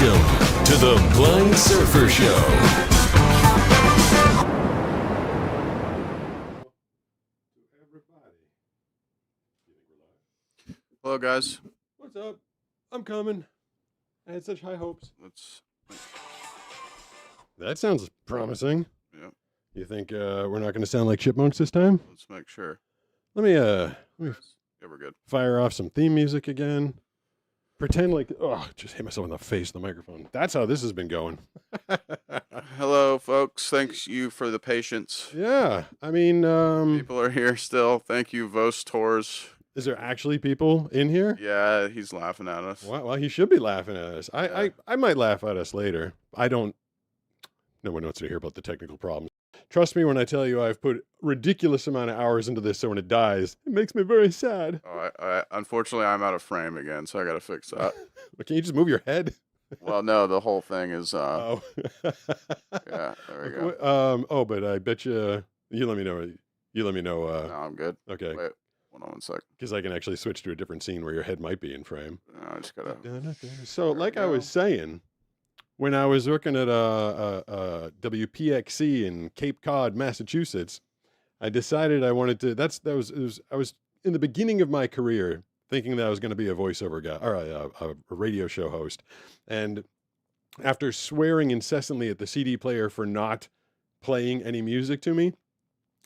Welcome to the Blind Surfer Show. Hello, guys. What's up? I'm coming. I had such high hopes. That sounds promising. Yeah. You think we're not going to sound like chipmunks this time? Let's make sure. Let me Yeah, we're good. fire off some theme music again. Pretend like just hit myself in the face with the microphone. That's how this has been going. Hello, folks. Thanks you for the patience. Yeah, I mean, People are here still. Thank you, Vos Tours. is there actually people in here? Yeah, he's laughing at us. Well, he should be laughing at us. I might laugh at us later. I don't. No one wants to hear about the technical problems. Trust me when I tell you I've put ridiculous amount of hours into this, so when it dies, it makes me very sad. Oh, unfortunately, I'm out of frame again, so I got to fix that. But can you just move your head? Well, no, the whole thing is. Oh. Yeah, there we go. But I bet you let me know. You let me know. No, I'm good. Okay. Wait, hold on one sec. Because I can actually switch to a different scene where your head might be in frame. No, I just gotta. So, like I was saying, when I was working at WPXC in Cape Cod, Massachusetts, I decided I wanted to. I was in the beginning of my career thinking that I was going to be a voiceover guy or a radio show host, and after swearing incessantly at the CD player for not playing any music to me,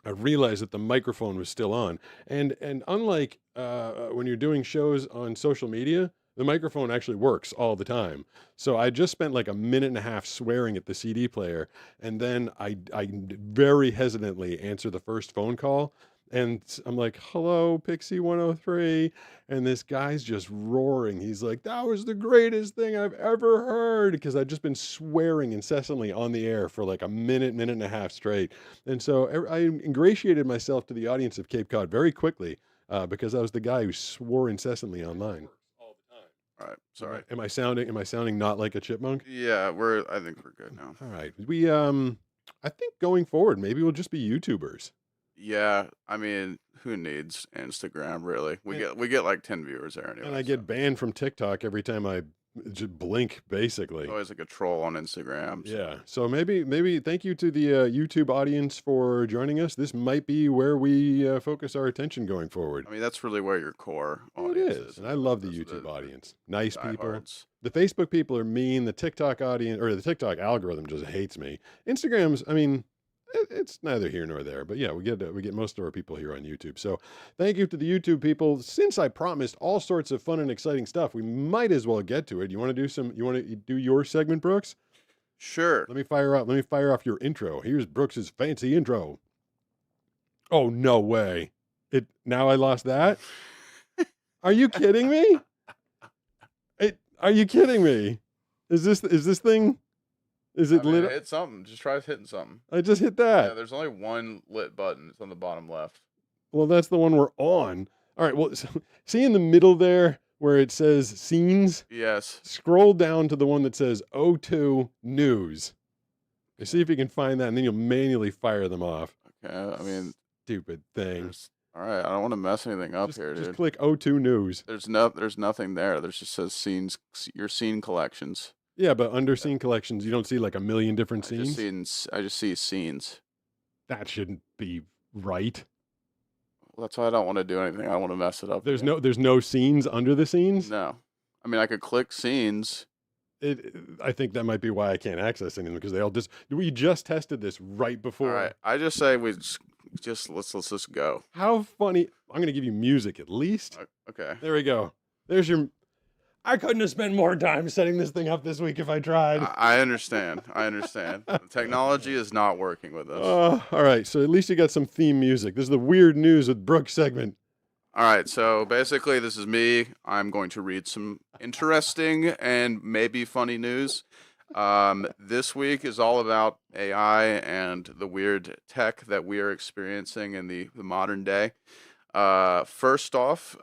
I realized that the microphone was still on. And unlike when you're doing shows on social media, the microphone actually works all the time. So I just spent like a minute and a half swearing at the CD player, and then I very hesitantly answer the first phone call, and I'm like, "Hello, Pixie 103," and this guy's just roaring. He's like, "That was the greatest thing I've ever heard," because I'd just been swearing incessantly on the air for like a minute and a half straight. And so I ingratiated myself to the audience of Cape Cod very quickly because I was the guy who swore incessantly online. All right, sorry. Am I sounding not like a chipmunk? Yeah, I think we're good now. All right. I think going forward, maybe we'll just be YouTubers. Yeah, I mean, who needs Instagram really? We get like 10 viewers there anyway. And I get banned from TikTok every time I just blink, basically. Always like a troll on Instagram. So. Yeah. So maybe thank you to the YouTube audience for joining us. This might be where we focus our attention going forward. I mean, that's really where your core It audience is. And I love the YouTube audience. Nice people. diehards. The Facebook people are mean. The TikTok audience or the TikTok algorithm just hates me. Instagram's, I mean, it's neither here nor there, but yeah, we get most of our people here on YouTube. So thank you to the YouTube people. Since I promised all sorts of fun and exciting stuff, we might as well get to it. You want to do your segment, Brooks? Sure. Let me fire off your intro. Here's Brooks's fancy intro. Oh, no way. Now I lost that? Are you kidding me? Are you kidding me? Is this thing? Is it lit? Hit something. Just try hitting something. I just hit that. Yeah, there's only one lit button. It's on the bottom left. Well, that's the one we're on. All right. Well, see in the middle there where it says scenes? Yes. Scroll down to the one that says O2 News. See if you can find that, and then you'll manually fire them off. Okay. I mean, Stupid thing. all right. I don't want to mess anything up here, dude. Just click O2 News. There's nothing there. There's just says scenes. Your scene collections. Yeah, but under scene collections, you don't see like a million different scenes. I just see scenes. That shouldn't be right. Well, that's why I don't want to do anything. I don't want to mess it up. There's no scenes under the scenes. No. I mean, I could click scenes. I think that might be why I can't access anything because we just tested this right before. All right. I just say we just let's just go. How funny. I'm going to give you music at least. Okay. There we go. There's your. I couldn't have spent more time setting this thing up this week if I tried. I understand. The technology is not working with us. All right. So at least you got some theme music. This is the Weird News with Brooks segment. All right. So basically, this is me. I'm going to read some interesting and maybe funny news. This week is all about AI and the weird tech that we are experiencing in the modern day. First off,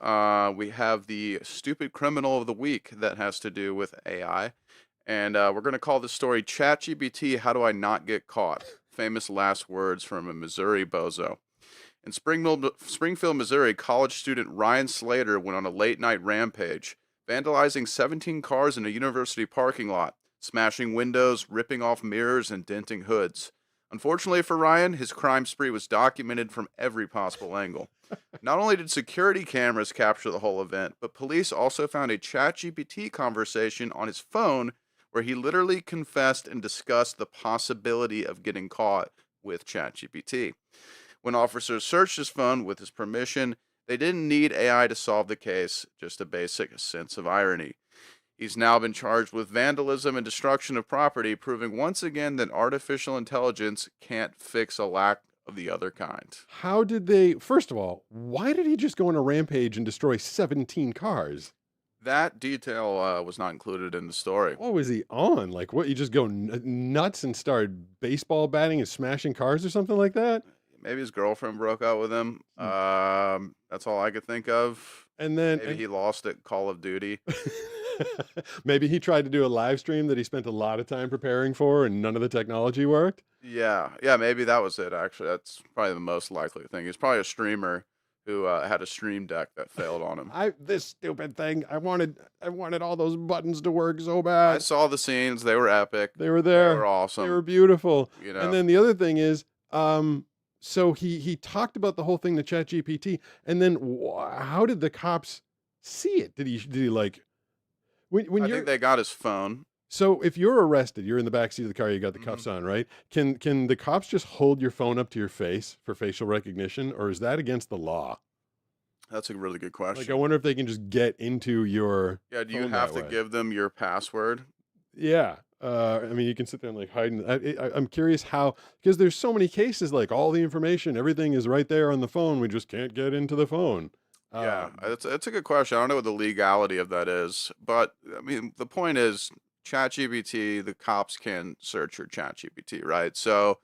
we have the stupid criminal of the week that has to do with AI. And we're going to call this story ChatGPT, How Do I Not Get Caught? Famous last words from a Missouri bozo. In Springfield, Missouri, college student Ryan Slater went on a late-night rampage, vandalizing 17 cars in a university parking lot, smashing windows, ripping off mirrors, and denting hoods. Unfortunately for Ryan, his crime spree was documented from every possible angle. Not only did security cameras capture the whole event, but police also found a ChatGPT conversation on his phone where he literally confessed and discussed the possibility of getting caught with ChatGPT. When officers searched his phone with his permission, they didn't need AI to solve the case, just a basic sense of irony. He's now been charged with vandalism and destruction of property, proving once again that artificial intelligence can't fix a lack of the other kind. How did they, first of all, why did he just go on a rampage and destroy 17 cars? That detail was not included in the story. What was he on? Like, what, you just go nuts and start baseball batting and smashing cars or something like that? Maybe his girlfriend broke up with him. That's all I could think of. And then Maybe he lost at Call of Duty. maybe he tried to do a live stream that he spent a lot of time preparing for and none of the technology worked. Yeah, maybe that was it, actually. That's probably the most likely thing. He's probably a streamer who had a stream deck that failed on him. This stupid thing, I wanted all those buttons to work so I bad. saw the scenes. They were epic. They were They there. were awesome. They were beautiful. You know, And then the other thing is, so he talked about the whole thing to ChatGPT, and then how did the cops see it? Did he like when I you're think they got his phone. so if you're arrested, you're in the backseat of the car, you got the cuffs on, right? Can the cops just hold your phone up to your face for facial recognition, or is that against the law? That's a really good Like, I question. wonder if they can just get into your Yeah, do you phone have that to way. give them your password? Yeah. I mean, you can sit there and like hide. I'm curious how, because there's so many cases, like all the information, everything is right there on the phone. We just can't get into the phone. Yeah, it's a good question. I don't know what the legality of that is, but I mean, the point is, ChatGPT, the cops can search your ChatGPT, right? So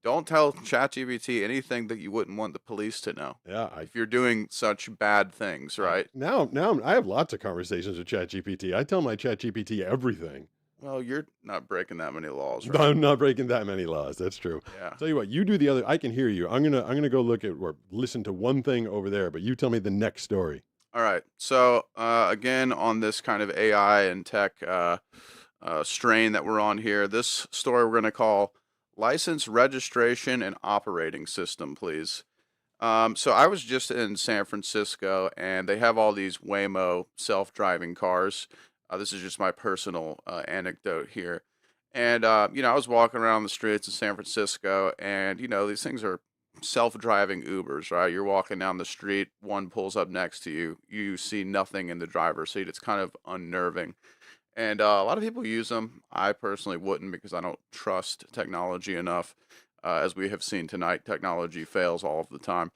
don't tell ChatGPT anything that you wouldn't want the police to know Yeah. if you're doing such bad things, right? Now I have lots of conversations with ChatGPT. I tell my ChatGPT everything. Well, you're not breaking that many laws, right? I'm not breaking that many laws. That's true. Yeah. Tell you what, you do the other. I can hear you. I'm gonna go look at or listen to one thing over there, but you tell me the next story. All right. So again, on this kind of AI and tech strain that we're on here, this story we're going to call "License Registration and Operating System," please. So I was just in San Francisco, and they have all these Waymo self-driving cars. This is just my personal anecdote here. And I was walking around the streets of San Francisco, and these things are self-driving Ubers, right? You're walking down the street, one pulls up next to you, you see nothing in the driver's seat. It's kind of unnerving. And a lot of people use them. I personally wouldn't because I don't trust technology enough. As we have seen tonight, technology fails all of the time.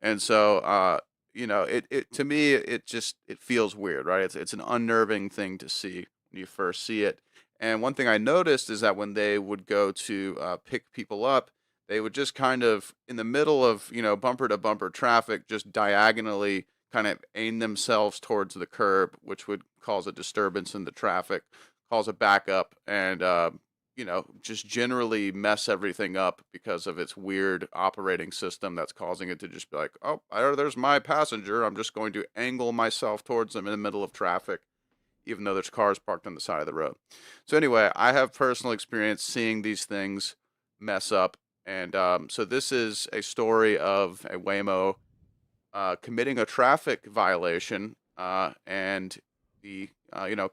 And so, it to me, it feels weird, right? It's an unnerving thing to see when you first see it. And one thing I noticed is that when they would go to pick people up, they would just kind of in the middle of bumper to bumper traffic, just diagonally kind of aim themselves towards the curb, which would cause a disturbance in the traffic, cause a backup, and just generally mess everything up because of its weird operating system that's causing it to just be like, oh, there's my passenger. I'm just going to angle myself towards them in the middle of traffic, even though there's cars parked on the side of the road. So anyway, I have personal experience seeing these things mess up. And so this is a story of a Waymo committing a traffic violation and the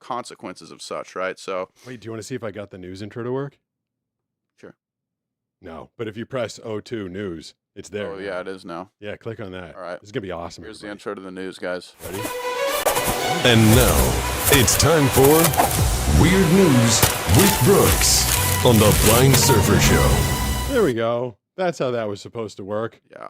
consequences of such, right? So Wait, do you want to see if I got the news intro to work? sure. No, but if you press O2 News, it's there. Oh now. yeah, it is now. Yeah, click on that. All right. This is gonna be awesome. Here's the everybody. intro to the news, guys. Ready? And now, it's time for Weird News with Brooks on the Blind Surfer Show. There we go. That's how that was supposed to work. Yeah.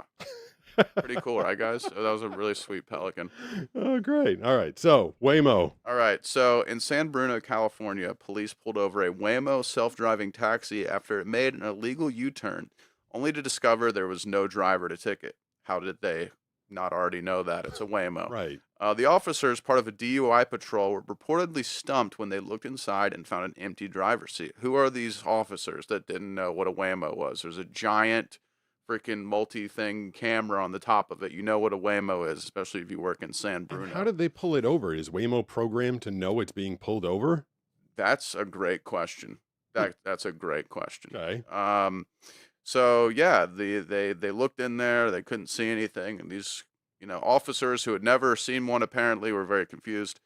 Pretty cool, right, guys? Oh, that was a really sweet pelican. Oh, great. All right. So, Waymo. All right. So in San Bruno, California, police pulled over a Waymo self-driving taxi after it made an illegal U-turn, only to discover there was no driver to ticket. How did they not already know that? It's a Waymo. Right. The officers, part of a DUI patrol, were reportedly stumped when they looked inside and found an empty driver's seat. Who are these officers that didn't know what a Waymo was? There's a giant freaking multi-thing camera on the top of it. You know what a Waymo is, especially if you work in San And Bruno. how did they pull it over? Is Waymo programmed to know it's being pulled over? That's a great question. That's a great question. Okay. So yeah, they looked in there, they couldn't see anything, and these officers who had never seen one apparently were very confused.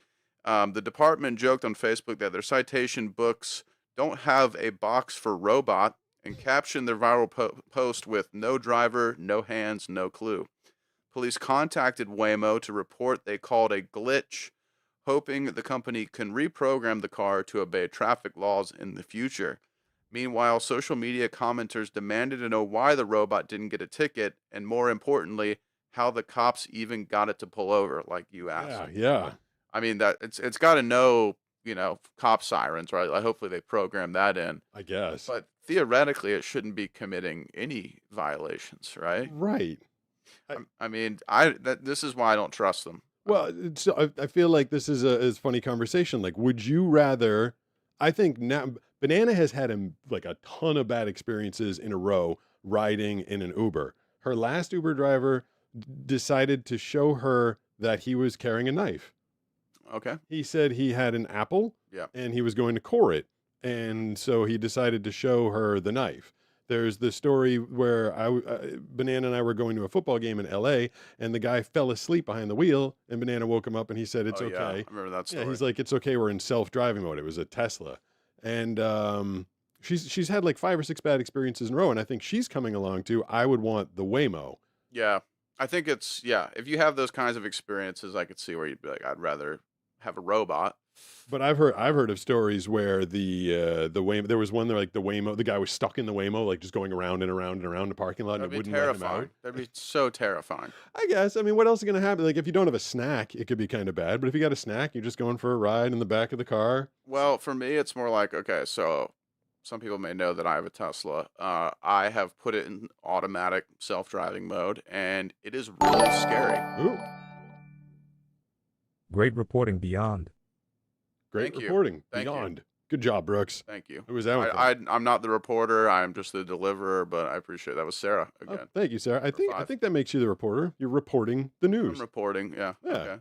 The department joked on Facebook that their citation books don't have a box for robot and captioned their viral post with "No driver, no hands, no clue." Police contacted Waymo to report they called a glitch, hoping the company can reprogram the car to obey traffic laws in the future. Meanwhile, social media commenters demanded to know why the robot didn't get a ticket, and more importantly, how the cops even got it to pull over, like you asked. Yeah. I mean, that it's got to know, cop sirens, right? Like, hopefully they program that in. I guess. But theoretically, it shouldn't be committing any violations, right? Right. I mean, this is why I don't trust them. Well, I feel like this is a funny conversation. Like, would you rather? I think now Banana has had like a ton of bad experiences in a row riding in an Uber. Her last Uber driver decided to show her that he was carrying a knife. Okay. He said he had an apple, Yeah. and he was going to core it, and so he decided to show her the knife. There's the story where Banana and I were going to a football game in L.A., and the guy fell asleep behind the wheel, and Banana woke him up, and he said, "It's okay." Yeah, I remember that story. Yeah, he's like, "It's okay. We're in self-driving mode." It was a Tesla, and she's had like 5 or 6 bad experiences in a row, and I think she's coming along too. I would want the Waymo. Yeah, I think if you have those kinds of experiences, I could see where you'd be like, I'd rather have a robot. But I've heard of stories where the Waymo, there was one there like the Waymo, the guy was stuck in the Waymo, like just going around and around and around the parking lot, and That'd it be wouldn't let him terrifying. out. That'd be so terrifying. I guess. I mean, what else is gonna happen? Like if you don't have a snack, it could be kind of bad. But if you got a snack, you're just going for a ride in the back of the car. Well, for me, it's more like, okay, so some people may know that I have a Tesla. I have put it in automatic self-driving mode, and it is really scary. Ooh, Great reporting beyond. great Thank you. reporting. Thank you. Beyond. Good job, Brooks. Thank you. Who was that one from? I'm not the reporter. I'm just the deliverer, but I appreciate that was Sarah Oh, again. thank you, Sarah. I think 5. that makes you the reporter. You're reporting the I'm news. reporting, yeah. Yeah. Okay.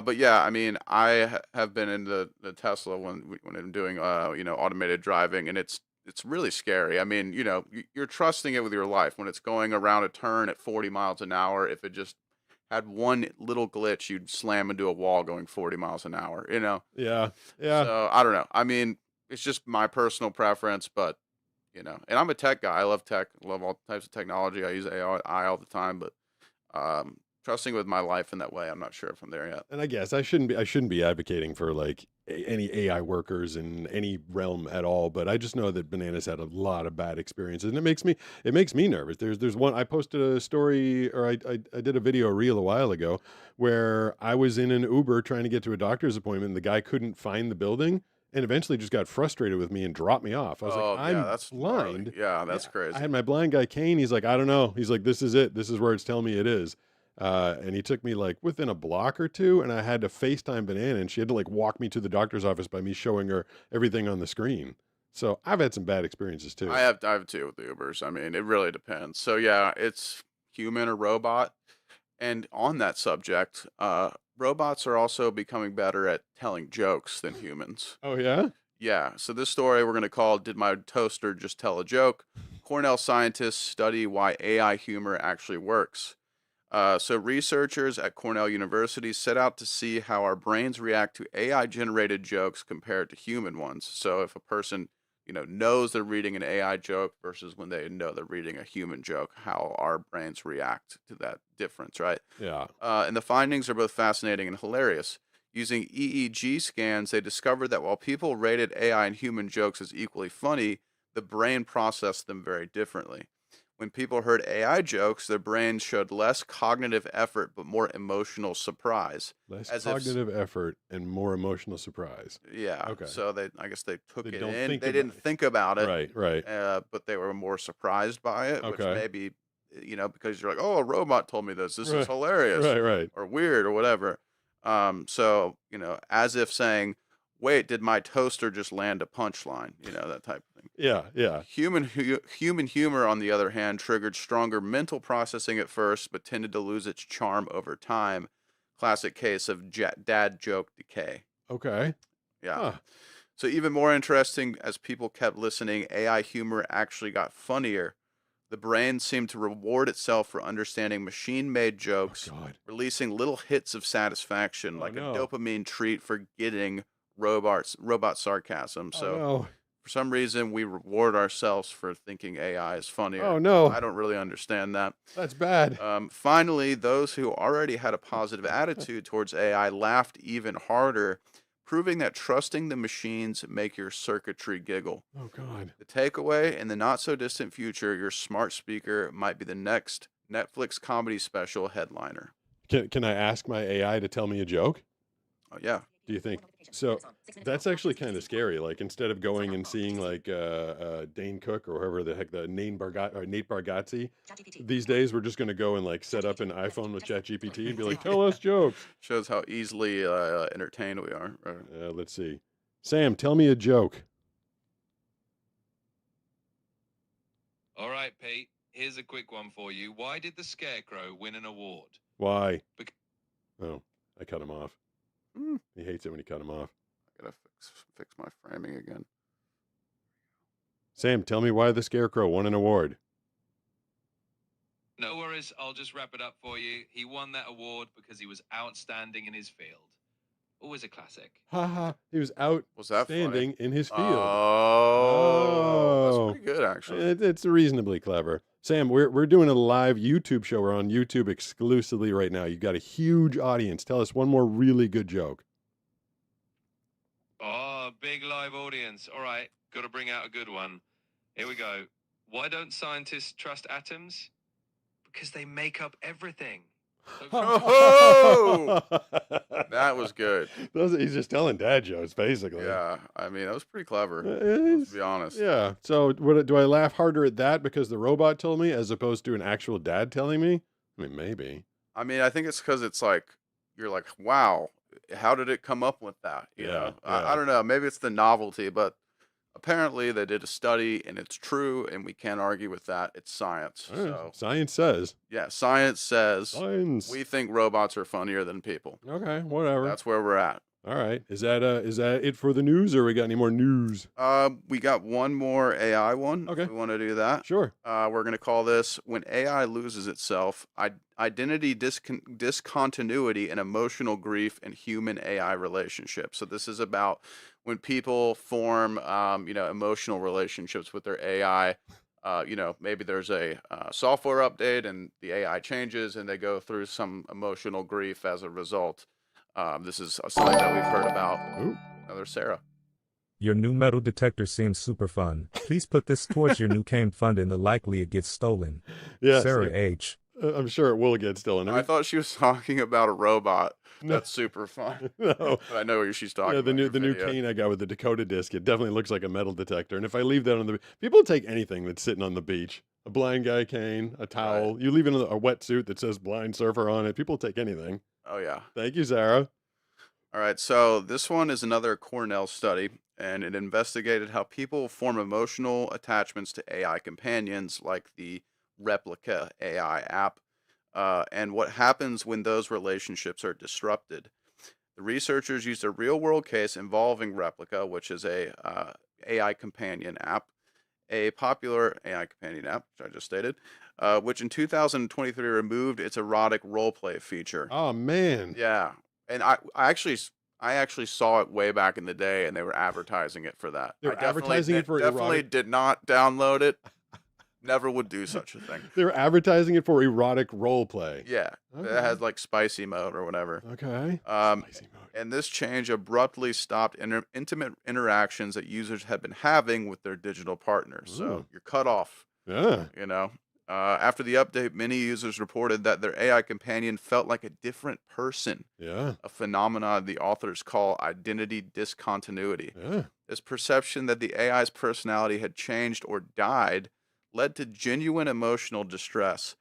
But yeah, I mean, I have been in the Tesla when I'm doing automated driving, and it's really scary. I mean, you're trusting it with your life when it's going around a turn at 40 miles an hour. If it just had one little glitch, you'd slam into a wall going 40 miles an hour. Yeah. So I don't know. I mean, it's just my personal preference, but and I'm a tech guy. I love tech. I love all types of technology. I use AI all the time, but trusting with my life in that way, I'm not sure if I'm there yet. And I guess I shouldn't be advocating for like any AI workers in any realm at all, but I just know that Banana's had a lot of bad experiences, and it makes me nervous. There's one, I posted a story, or I did a video reel a while ago where I was in an Uber trying to get to a doctor's appointment, and the guy couldn't find the building, and eventually just got frustrated with me and dropped me off. I was like, I'm that's gnarly. blind. Yeah, that's Yeah, crazy. I had my blind guy Kane. He's like, I don't know. He's like, this is it. This is where it's telling me it is. And he took me like within a block or two, and I had to FaceTime Banana, and she had to like walk me to the doctor's office by me showing her everything on the screen. So I've had some bad experiences too. I have too with the Ubers. I mean, it really depends. So yeah, it's human or robot. And on that subject, robots are also becoming better at telling jokes than humans. Oh yeah? Yeah. So this story we're going to call "Did My Toaster Just Tell a Joke?" Cornell scientists study why AI humor actually works. So researchers at Cornell University set out to see how our brains react to AI-generated jokes compared to human ones. So if a person, knows they're reading an AI joke versus when they know they're reading a human joke, how our brains react to that difference, right? Yeah. And the findings are both fascinating and hilarious. Using EEG scans, they discovered that while people rated AI and human jokes as equally funny, the brain processed them very differently. When people heard AI jokes, their brains showed less cognitive effort but more emotional surprise. Less As if- cognitive effort and more emotional surprise. Yeah. Okay. So I guess they took They it don't in. think They about didn't it. think about it, Right. but they were more surprised by it, which Okay. maybe, because you're like, oh, a robot told me this. This Right. is hilarious Right. or weird or whatever. So, as if saying, wait, did my toaster just land a punchline? That type of thing. interesting. Yeah. Human humor, on the other hand, triggered stronger mental processing at first, but tended to lose its charm over time. Classic case of dad joke decay. Okay. Yeah. Huh. So even more interesting, as people kept listening, AI humor actually got funnier. The brain seemed to reward itself for understanding machine-made Oh jokes, God. releasing little hits of satisfaction, Oh like a no. dopamine treat for getting robot sarcasm. Oh So no. for some reason, we reward ourselves for thinking AI is funnier. Oh no. I don't really understand that. That's bad. Finally, those who already had a positive attitude towards AI laughed even harder, proving that trusting the machines make your circuitry giggle. Oh God. The takeaway: in the not so distant future, your smart speaker might be the next Netflix comedy special headliner. Can I ask my AI to tell me a joke? Oh, yeah. Do you think so? That's actually kind of scary. Like instead of going and seeing like Dane Cook or whoever the heck the Nate Bargatze, these days we're just going to go and like set up an iPhone with ChatGPT and be like, tell us jokes. Shows how easily entertained we are. Let's see. Sam, tell me a joke. All right, Pete. Here's a quick one for you. Why did the Scarecrow win an award? Why? Bec- Oh, I cut him off. Hmm. He hates it when you cut him off. I gotta fix my framing again. Sam, tell me why the Scarecrow won an award. No worries. I'll just wrap it up for you. He won that award because he was outstanding in his field. Always a classic. Ha ha. He was Was that funny? outstanding in his field. Oh, that's pretty good, actually. It's reasonably clever. Sam, we're doing a live YouTube show. We're on YouTube exclusively right now. You've got a huge audience. Tell us one more really good joke. Oh, big live audience. All right. Got to bring out a good one. Here we go. Why don't scientists trust atoms? Because they make up everything. Oh! That was good. He's just telling dad jokes, basically. Yeah, I mean, that was pretty clever. It's- Let's be honest. Yeah. So do I laugh harder at that because the robot told me as opposed to an actual dad telling me? I mean, maybe. I mean, I think it's because it's like you're like, wow, how did it come up with that? You Yeah, know, yeah. I don't know. Maybe it's the novelty, but apparently they did a study and it's true, and we can't argue with that. It's science. All right. So Science says. yeah, science says Science. we think robots are funnier than people. Okay, whatever. That's where we're at. All right. Is that it for the news, or we got any more news? We got one more AI one. Okay. If we want to do that. Sure. We're going to call this When AI Loses Itself, Identity Discontinuity and Emotional Grief in Human AI Relationships. So this is about when people form, emotional relationships with their AI. Maybe there's a software update and the AI changes and they go through some emotional grief as a result. This is something that we've heard about. Ooh. Another Sarah. Your new metal detector seems super fun. Please put this towards your new cane fund and the likely it gets stolen. Yes. Sarah H. I'm sure it will get stolen. I thought she was talking about a robot. No. That's super fun. No. But I know what she's talking Yeah, about. the new video. cane I got with the Dakota disc, it definitely looks like a metal detector. And if I leave that on the people take anything that's sitting on the beach. A blind guy cane, a towel. You leave it in a wetsuit that says blind surfer on it. People take anything. Oh, yeah. Thank you, Sarah. All right. So this one is another Cornell study, and it investigated how people form emotional attachments to AI companions like the Replica AI app, and what happens when those relationships are disrupted. The researchers used a real-world case involving Replica, which is a AI companion app, a popular AI companion app, which I just stated, which in 2023 removed its erotic role play feature. Oh man. Yeah, and I actually saw it way back in the day, and they were advertising it for that. They were I definitely advertising it for definitely erotic- did not download it. Never would do such a thing. They were advertising it for erotic role play. Yeah, Okay. it has like spicy mode or whatever. Okay. Spicy mode. And this change abruptly stopped intimate interactions that users had been having with their digital partners. So Ooh. you're cut off. Yeah. After the update, many users reported that their AI companion felt like a different person, Yeah. a phenomenon the authors call identity discontinuity. Yeah. This perception that the AI's personality had changed or died led to genuine emotional distress.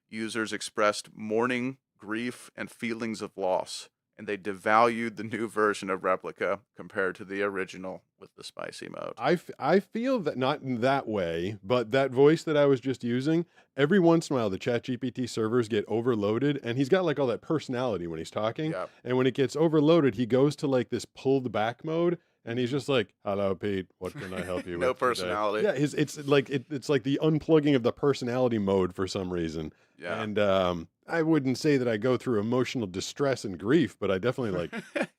Users expressed mourning, grief, and feelings of loss. and they devalued the new version of Replica compared to the original with the spicy mode. I feel that not in that way, but that voice that I was just using, every once in a while the ChatGPT servers get overloaded, and he's got like all that personality when he's talking. Yep. And when it gets overloaded, he goes to like this pulled back mode, and he's just like, "Hello, Pete. What can I help you No with?" today?" personality. Yeah, it's like it's like the unplugging of the personality mode for some reason. Yeah. And I wouldn't say that I go through emotional distress and grief, but I definitely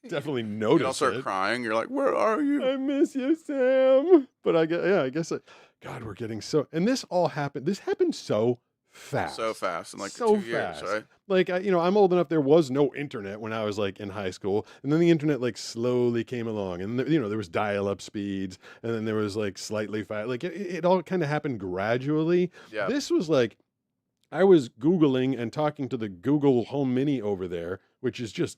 definitely You notice don't start it. crying. You're like, where are you? I miss you, Sam. But I guess God, we're getting so, and this happened so fast. So fast in like So 2 years, fast. right? Like, I'm old enough. There was no internet when I was like in high school, and then the internet like slowly came along, and there was dial-up speeds, and then there was like slightly fast. Like it all kind of happened gradually. Yeah. This was like, I was Googling and talking to the Google Home Mini over there, which is just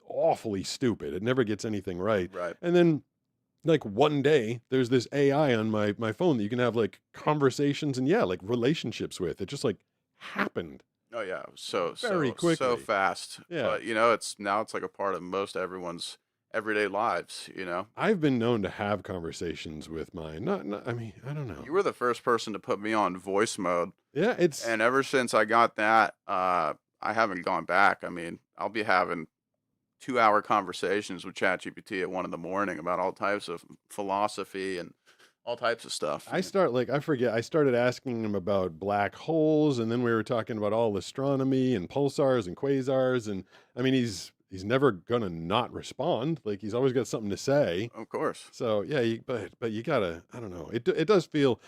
awfully stupid. It never gets anything right. Right. And then, like, one day, there's this AI on my phone that you can have like conversations and like relationships with. It just like happened. Oh yeah. Very So quickly. fast. Yeah. But it's like a part of most everyone's everyday lives, I've been known to have conversations with mine. Not I mean, I don't know. You were the first person to put me on voice mode. Yeah, it's And ever since I got that, I haven't gone back. I mean, I'll be having 2-hour conversations with ChatGPT at 1 a.m. about all types of philosophy and all types of stuff. I started asking him about black holes, and then we were talking about all astronomy and pulsars and quasars, and I mean he's never gonna not respond. Like, he's always got something to say. Of course. So yeah, but you gotta, I don't know. It does feel,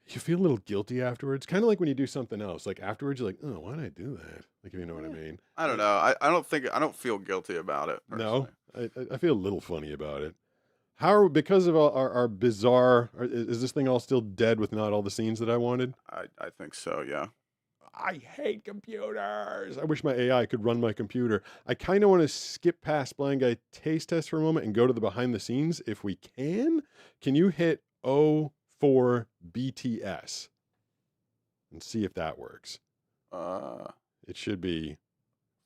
you feel a little guilty afterwards. Kind of like when you do something else. Like afterwards, you're like, oh, why did I do that? Like, if you know what I mean. I don't know. I don't feel guilty about it. No, personally. I feel a little funny about it. Because of our bizarre, is this thing all still dead with not all the scenes that I wanted? I think so. Yeah. I hate computers. I wish my AI could run my computer. I kind of want to skip past Blind Guy Taste Test for a moment and go to the behind the scenes if we can. Can you hit O4 BTS and see if that works? It should be,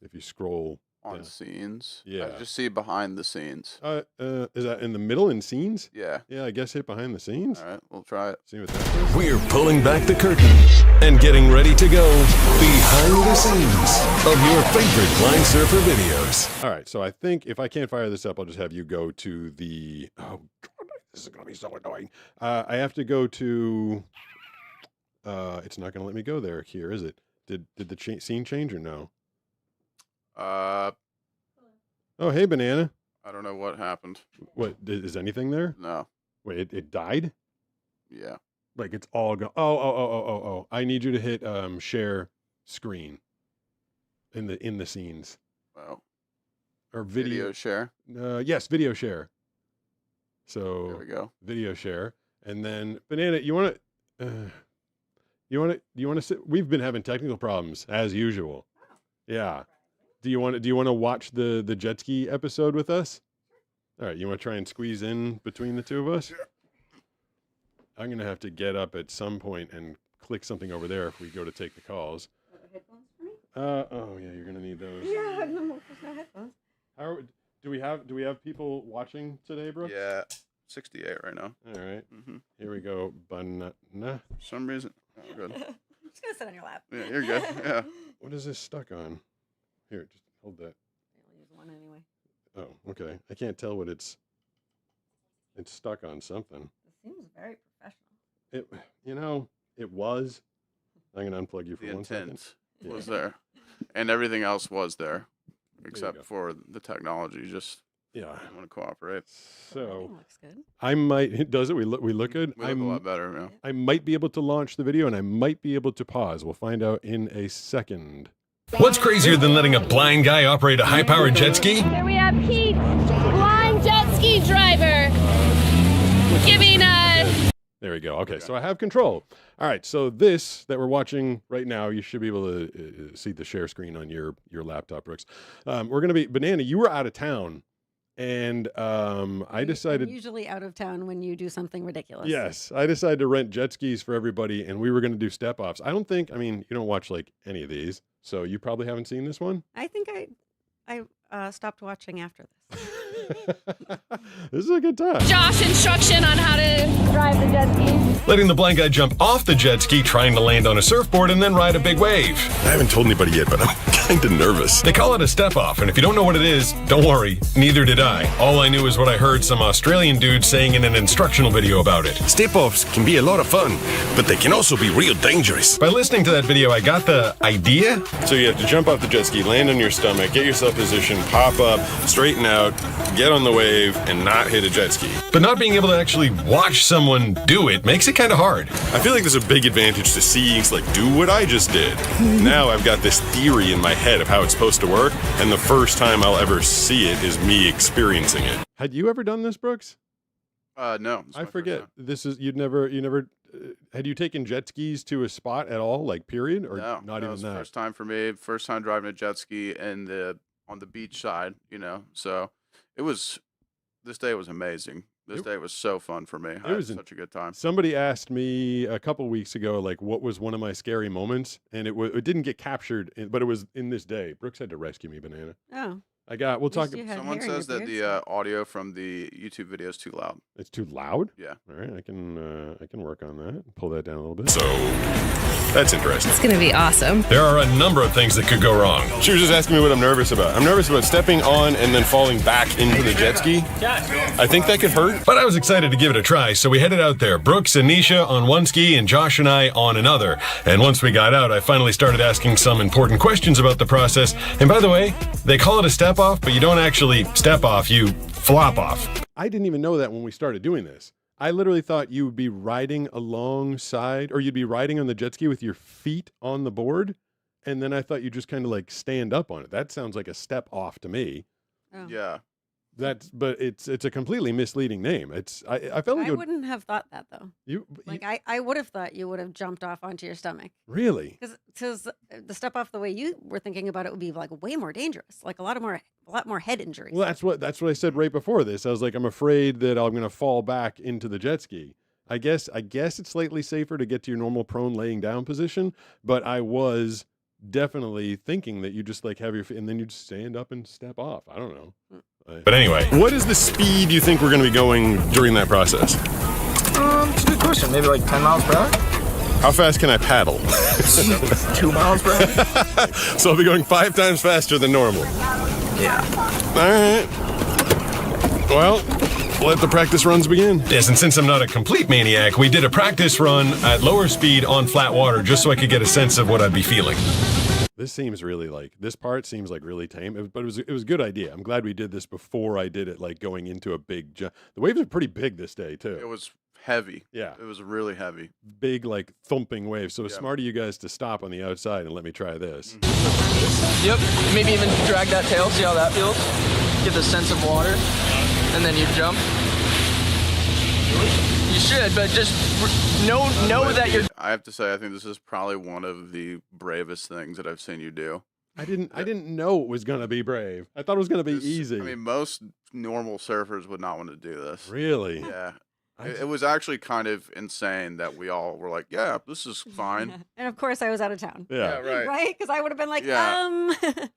if you scroll On down. scenes. Yeah. I just see behind the scenes. Is that in the middle in scenes? Yeah. Yeah, I guess hit behind the scenes. All right. We'll try it. See what that does. We're pulling back the curtain and getting ready to go behind the scenes of your favorite Blind Surfer videos. All right, so I think if I can't fire this up, I'll just have you go to the. Oh God, this is gonna be so annoying. I have to go to. It's not gonna let me go there. Here, is it? Did the scene change or no? I Oh, hey, banana. don't know what happened. What is anything there? No. Wait, it died. Yeah. Like it's all gone. Oh. I need you to hit share screen. In the scenes Well, or video share. Yes, video share. There So we go. video share, and then banana. You want to sit? We've been having technical problems as usual. Yeah. Do you want to watch the jet ski episode with us? All right. You want to try and squeeze in between the two of us? I'm gonna have to get up at some point and click something over there if we go to take the calls. Headphones for me? Oh yeah, you're gonna need those. Yeah, no headphones. Do we have people watching today, Brooks? Yeah. 68 right now. All right. Mm-hmm. Here we go. Banana. For some reason. Oh, good. I'm just gonna sit on your lap. Yeah, you're good. Yeah. What is this stuck on? Here, just hold that. We'll use one anyway. Oh, okay. I can't tell what it's stuck on something. This seems very professional. It was. I'm gonna unplug you for The 1 second. intent Yeah. was there, and everything else was there, go. except for the technology. Just Yeah. didn't want to cooperate. So Everything looks good. I might. Does it? We look good. We look a lot better. Yeah. I might be able to launch the video, and I might be able to pause. We'll find out in a second. What's crazier than letting a blind guy operate a high-powered jet ski? Here we have Pete, blind jet ski driver, giving There we go. Okay, so I have control. All right, so this that we're watching right now, you should be able to see the share screen on your laptop, Brooks. We're going to be, Banana, you were out of town, and I decided, I'm usually out of town when you do something ridiculous. yes, I decided to rent jet skis for everybody, and we were going to do step-offs. I mean, you don't watch, like, any of these, so you probably haven't seen this one? I think stopped watching after this. This is a good time. Josh instruction on how to drive the jet ski. Letting the blind guy jump off the jet ski, trying to land on a surfboard, and then ride a big wave. I haven't told anybody yet, but I'm kind of nervous. They call it a step off, and if you don't know what it is, don't worry, neither did I. All I knew is what I heard some Australian dude saying in an instructional video about it. Step-offs can be a lot of fun, but they can also be real dangerous. By listening to that video, I got the idea. So you have to jump off the jet ski, land on your stomach, get yourself positioned, pop up, straighten out, get on the wave, and not hit a jet ski. But not being able to actually watch someone do it makes it kind of hard. I feel like there's a big advantage to seeing, like, do what I just did. Now I've got this theory in my head of how it's supposed to work, and the first time I'll ever see it is me experiencing it. Had you ever done this, Brooks? No. this is I my first forget. time. This is you never. Had you taken jet skis to a spot at all, like period, or No, not no, it even was the that? first time for me. First time driving a jet ski on the beach side, So this day was amazing. This day was so fun for me. I had was such a good time. Somebody asked me a couple weeks ago, like, what was one of my scary moments, and it didn't get captured, but it was in this day. Brooks had to rescue me, Banana. Oh, We'll at talk. least you had Someone hair in your says that beard, the audio from the YouTube video is too loud. It's too loud. Yeah. All right, I can work on that. Pull that down a little bit. So, that's interesting. It's gonna be awesome. There are a number of things that could go wrong. She was just asking me what I'm nervous about. I'm nervous about stepping on and then falling back into the jet ski. I think that could hurt. But I was excited to give it a try, so we headed out there. Brooks and Nisha on one ski and Josh and I on another. And once we got out, I finally started asking some important questions about the process. And by the way, they call it a step off, but you don't actually step off, you flop off. I didn't even know that when we started doing this. I literally thought you would be riding alongside, or you'd be riding on the jet ski with your feet on the board, and then I thought you just kind of like stand up on it. That sounds like a step off to me. Oh. Yeah. But it's a completely misleading name. I felt like I wouldn't have thought that though. you Like I would have thought you would have jumped off onto your stomach really. because the step off the way you were thinking about it would be like way more dangerous, like a lot more head injuries. Well, that's what I said right before this. I was like, I'm afraid that I'm going to fall back into the jet ski. I guess it's slightly safer to get to your normal prone laying down position, but I was definitely thinking that you just like have your feet and then you just stand up and step off. I don't know. But anyway, What is the speed you think we're going to be going during that process? It's a good question. Maybe like 10 miles per hour? How fast can I paddle? 2 miles per hour? So I'll be going 5 times faster than normal. Yeah. All right. Well, let the practice runs begin. yes, and since I'm not a complete maniac, we did a practice run at lower speed on flat water just so I could get a sense of what I'd be feeling. This seems really this part seems like really tame, but it was a good idea. I'm glad we did this before I did it, like going into a big jump. The waves are pretty big this day It too. was heavy. Yeah, It was really heavy. big like thumping waves. So it's Yeah. smart of you guys to stop on the outside and let me try this. Yep. Maybe even drag that tail, see how that feels. Get the sense of water. And then you jump. You should, but just know that you're. I have to say, I think this is probably one of the bravest things that I've seen you do. I didn't know it was gonna be brave. I thought it was gonna be This- easy. I mean, most normal surfers would not want to do this. really? Yeah. I It was actually kind of insane that we all were like, yeah, this is fine. And of course, I was out of town. Yeah. right. Right? Because I would have been like, Yeah.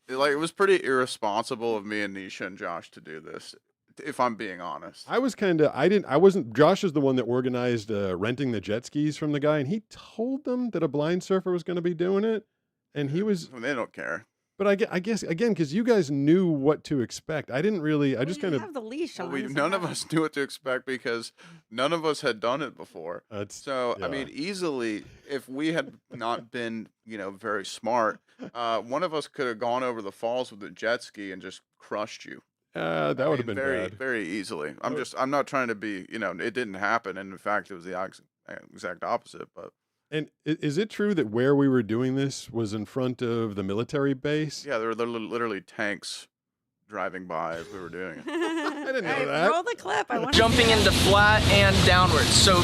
It was pretty irresponsible of me and Nisha and Josh to do this, if I'm being honest. I wasn't. Josh is the one that organized renting the jet skis from the guy, and he told them that a blind surfer was going to be doing it, and he was. I mean, they don't care. But I guess again, because you guys knew what to expect. I didn't really. I just kind of. have the leash Well, on. so none of that- us knew what to expect because none of us had done it before. So, yeah. I mean, easily, if we had not been, very smart, one of us could have gone over the falls with a jet ski and just crushed you. That I would have mean, been very, bad. very easily. I'm not trying to be, it didn't happen. And in fact, it was the exact opposite. But And is it true that where we were doing this was in front of the military base? yeah, there were literally tanks driving by as we were doing it. I didn't know that. Roll the clip. I want Jumping into flat and downwards. So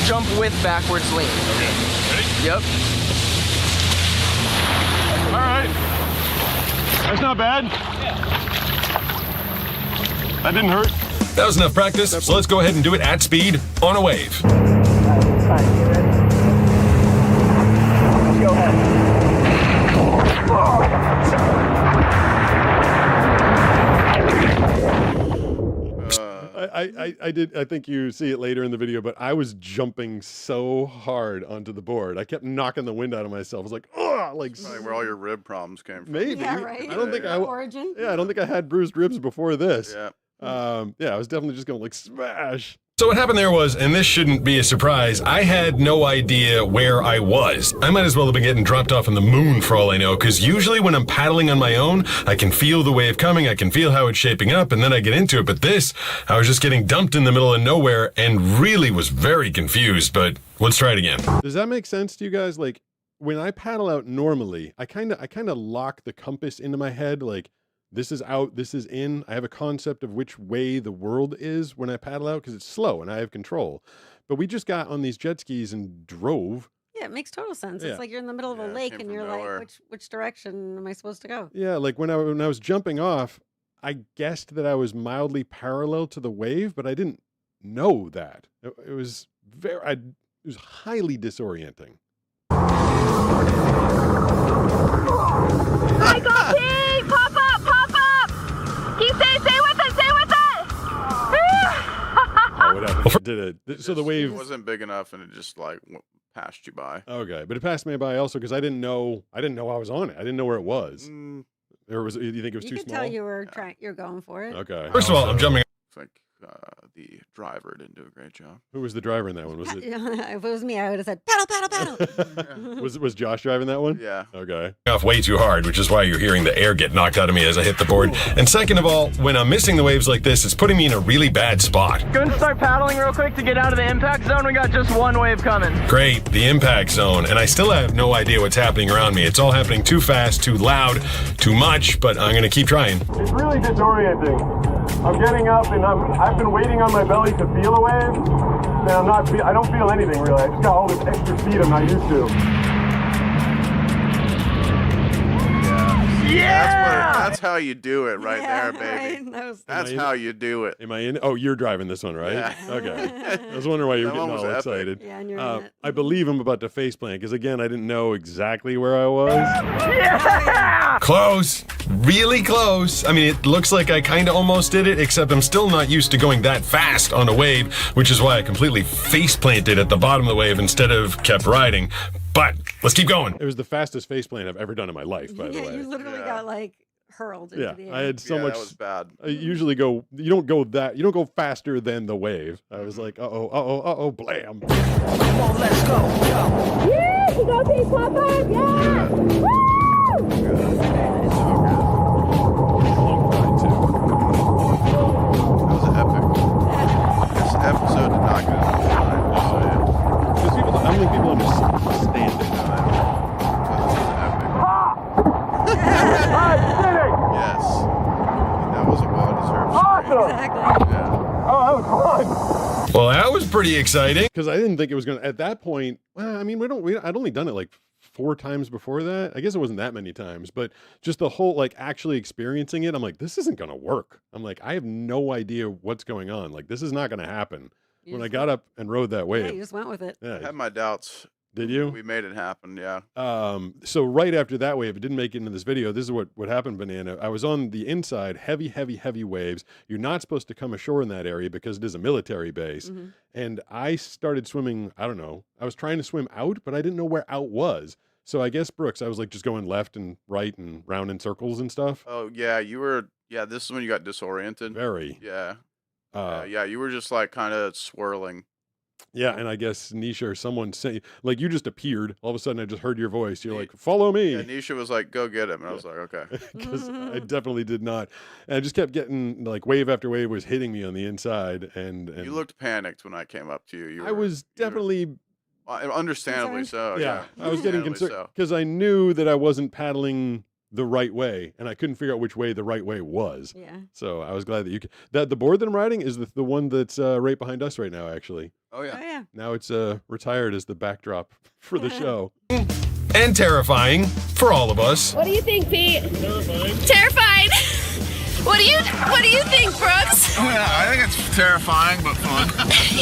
jump with backwards lean. Okay. Ready? Yep. All right. That's not bad. That didn't hurt. That was enough practice, so let's go ahead and do it at speed on a wave. Go ahead. I did. I think you see it later in the video, but I was jumping so hard onto the board. I kept knocking the wind out of myself. I was like, oh, like Probably where all your rib problems came from. maybe. Yeah, right. I don't think I. Origin. Yeah, I don't think I had bruised ribs before this. Yeah. Yeah, I was definitely just going like smash. So what happened there was, and this shouldn't be a surprise, I had no idea where I was. I might as well have been getting dropped off on the moon for all I know, because usually when I'm paddling on my own, I can feel the wave coming, I can feel how it's shaping up, and then I get into it. But this, I was just getting dumped in the middle of nowhere and really was very confused. But let's try it again. Does that make sense to you guys? Like when I paddle out normally, I kind of lock the compass into my head. Like this is out, this is in. I have a concept of which way the world is when I paddle out because it's slow and I have control. But we just got on these jet skis and drove. Yeah, it makes total sense. Yeah. It's like you're in the middle of a Yeah, it lake came and from you're nowhere. like, which direction am I supposed to go? Yeah, like when I was jumping off, I guessed that I was mildly parallel to the wave, but I didn't know that. It was it was highly disorienting. I got pee! Pop up! Pop up! Keep stay with us! Stay with us! Oh, what happened? Did it? So the It wave wasn't big enough, and it just like passed you by. Okay, but it passed me by also because I didn't know I was on it. I didn't know where it was. Mm, Or was you think it was You too could small? tell you were you're going for it. Okay. First of all, I'm jumping. I think the driver didn't do a great job. Who was the driver in that one? Was it If it was me, I would have said paddle, paddle, paddle. was Josh driving that one? Yeah. Okay. Off way too hard, which is why you're hearing the air get knocked out of me as I hit the board. And second of all, when I'm missing the waves like this, it's putting me in a really bad spot. Going to start paddling real quick to get out of the impact zone. We got just one wave coming. Great, the impact zone, and I still have no idea what's happening around me. It's all happening too fast, too loud, too much, but I'm gonna keep trying. It's really disorienting. I'm getting up and I've been waiting on my belly to feel a wave, and I don't feel anything really. I just got all this extra speed I'm not used to. That's how you do it right Yeah, there, baby. right? That was- That's how you do it. Am I in? Oh, you're driving this one, right? Yeah. Okay. I was wondering why you were That getting one was all epic. excited. Yeah, and you're in it. I believe I'm about to faceplant because again, I didn't know exactly where I was. Close, really close. I mean, it looks like I kind of almost did it, except I'm still not used to going that fast on a wave, which is why I completely face planted at the bottom of the wave instead of kept riding. But let's keep going. It was the fastest faceplant I've ever done in my life, by the Yeah, way. you literally Yeah. got like hurled into Yeah, the air. I had so Yeah, much. that was bad. I usually you don't go faster than the wave. I was like, blam. Yeah, you go pee! Pop up! Yeah! Woo! That was epic. This episode did not go. Because people, I don't think people understand it. Yes. That was a well-deserved streak. Exactly. Yeah. Oh, that was fun. Well, that was pretty exciting. Because I didn't think it was going to, at that point, well, I mean, I'd only done it like 4 times before that. I guess it wasn't that many times, but just the whole, like actually experiencing it, I'm like, this isn't going to work. I'm like, I have no idea what's going on. Like, this is not going to happen. You When I just got up and rode that Yeah, wave. you just went with it. I Yeah. had my doubts. Did you? We made it happen, yeah. So right after that wave, it didn't make it into this video. This is what happened, Banana. I was on the inside, heavy waves. You're not supposed to come ashore in that area because it is a military base. Mhm. And I started swimming, I don't know. I was trying to swim out, but I didn't know where out was. So I guess, Brooks, I was like just going left and right and round in circles and stuff. Oh, yeah, this is when you got disoriented. Very. Yeah. Uh, Yeah, you were just like kind of swirling. yeah, and I guess Nisha or someone say, like you just appeared. All of a sudden I just heard your voice. You're like, follow me. Yeah, Nisha was like, go get him. And I was like, okay. Because I definitely did not. And I just kept getting like wave after wave was hitting me on the inside. And You looked panicked when I came up to you. I was definitely, Understandably so. yeah, I was getting Understandably concerned so. because I knew that I wasn't paddling the right way and I couldn't figure out which way the right way was. Yeah. So I was glad that that the board that I'm riding is the one that's right behind us right now, actually. Oh, Oh yeah. yeah. Now it's retired as the backdrop for the show. And terrifying for all of us. What do you think, Pete? Terrified. What do you think, Brooks? I think it's terrifying but fun.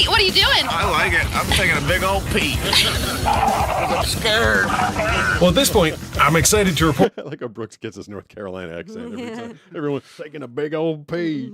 What are you doing? I like it. I'm taking a big old pee. 'Cause I'm scared. Well, at this point, I'm excited to report. I like how Brooks gets his North Carolina accent every time. Everyone's taking a big old pee.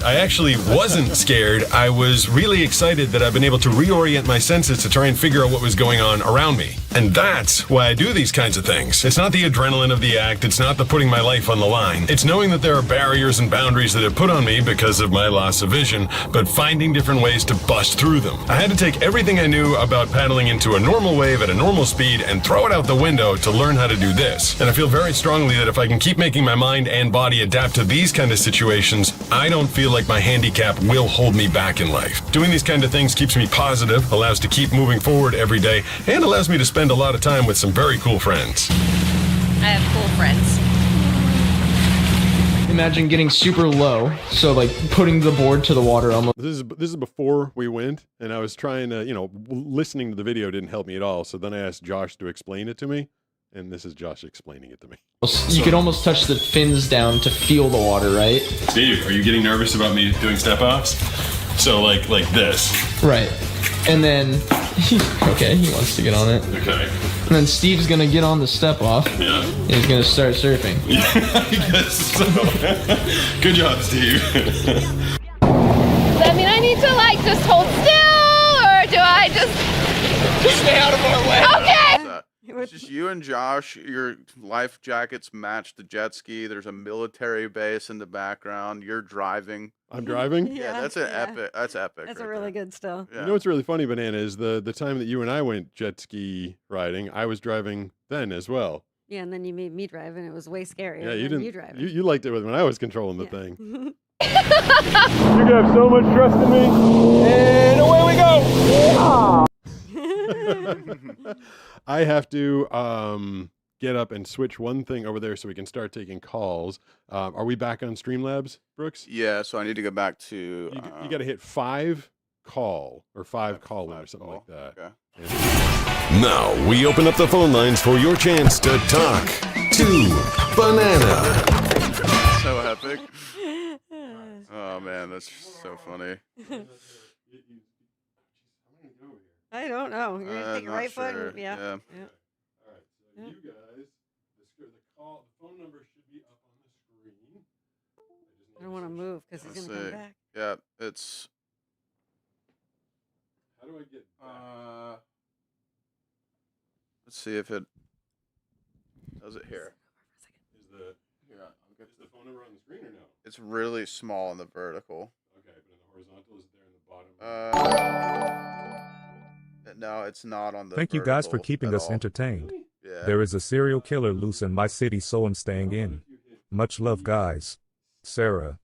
I actually wasn't scared. I was really excited that I've been able to reorient my senses to try and figure out what was going on around me. And that's why I do these kinds of things. It's not the adrenaline of the act. It's not the putting my life on the line. It's knowing that there are barriers and boundaries that have put on me because of my loss of vision, but finding different ways to bust through them. I had to take everything I knew about paddling into a normal wave at a normal speed and throw it out the window to learn how to do this. And I feel very strongly that if I can keep making my mind and body adapt to these kind of situations, I don't feel like my handicap will hold me back in life. Doing these kind of things keeps me positive, allows to keep moving forward every day, and allows me to spend a lot of time with some very cool friends. I have cool friends. Imagine getting super low, so like putting the board to the water almost. This is before we went, and I was trying to, listening to the video didn't help me at all. So then I asked Josh to explain it to me, and this is Josh explaining it to me. You could almost touch the fins down to feel the water, right? Steve, are you getting nervous about me doing step-offs? So like this. Right. And then, okay, he wants to get on it. Okay. And then Steve's gonna get on the step off. Yeah. And he's gonna start surfing. I guess so. Good job, Steve. Does that mean I need to like just hold still, or do I just Stay out of our way. Okay. It's just you and Josh. Your life jackets match the jet ski. There's a military base in the background. You're driving. I'm driving. Yeah, that's an epic. That's epic. That's right a really there. good still. Yeah. You know what's really funny, Banana, is the time that you and I went jet ski riding, I was driving then as well. Yeah, and then you made me drive, and it was way scarier. Yeah, you than didn't. You driving. You liked it when I was controlling the thing. You have so much trust in me. And away we go. I have to get up and switch one thing over there so we can start taking calls. Are we back on Streamlabs, Brooks? Yeah, so I need to go back to. You got to hit 5 call or 5 call in or something like that. Okay. Now we open up the phone lines for your chance to talk to Banana. So epic. Oh man, that's so funny. I don't know. You're gonna take your not right foot. sure. And, yeah. Yeah. Yeah. All right, so you guys, the phone number should be up on the screen. I don't want to move because he's Let's gonna see. come back. Yeah, it's. How do I get back? Let's see if it does it here. Is the phone number on the screen or no? It's really small in the vertical. Okay, but in the horizontal, is it there in the bottom? No, it's not on the. Thank you guys for vertical keeping at us all. entertained. Yeah. There is a serial killer loose in my city, so I'm staying in. Much love, guys. Sarah.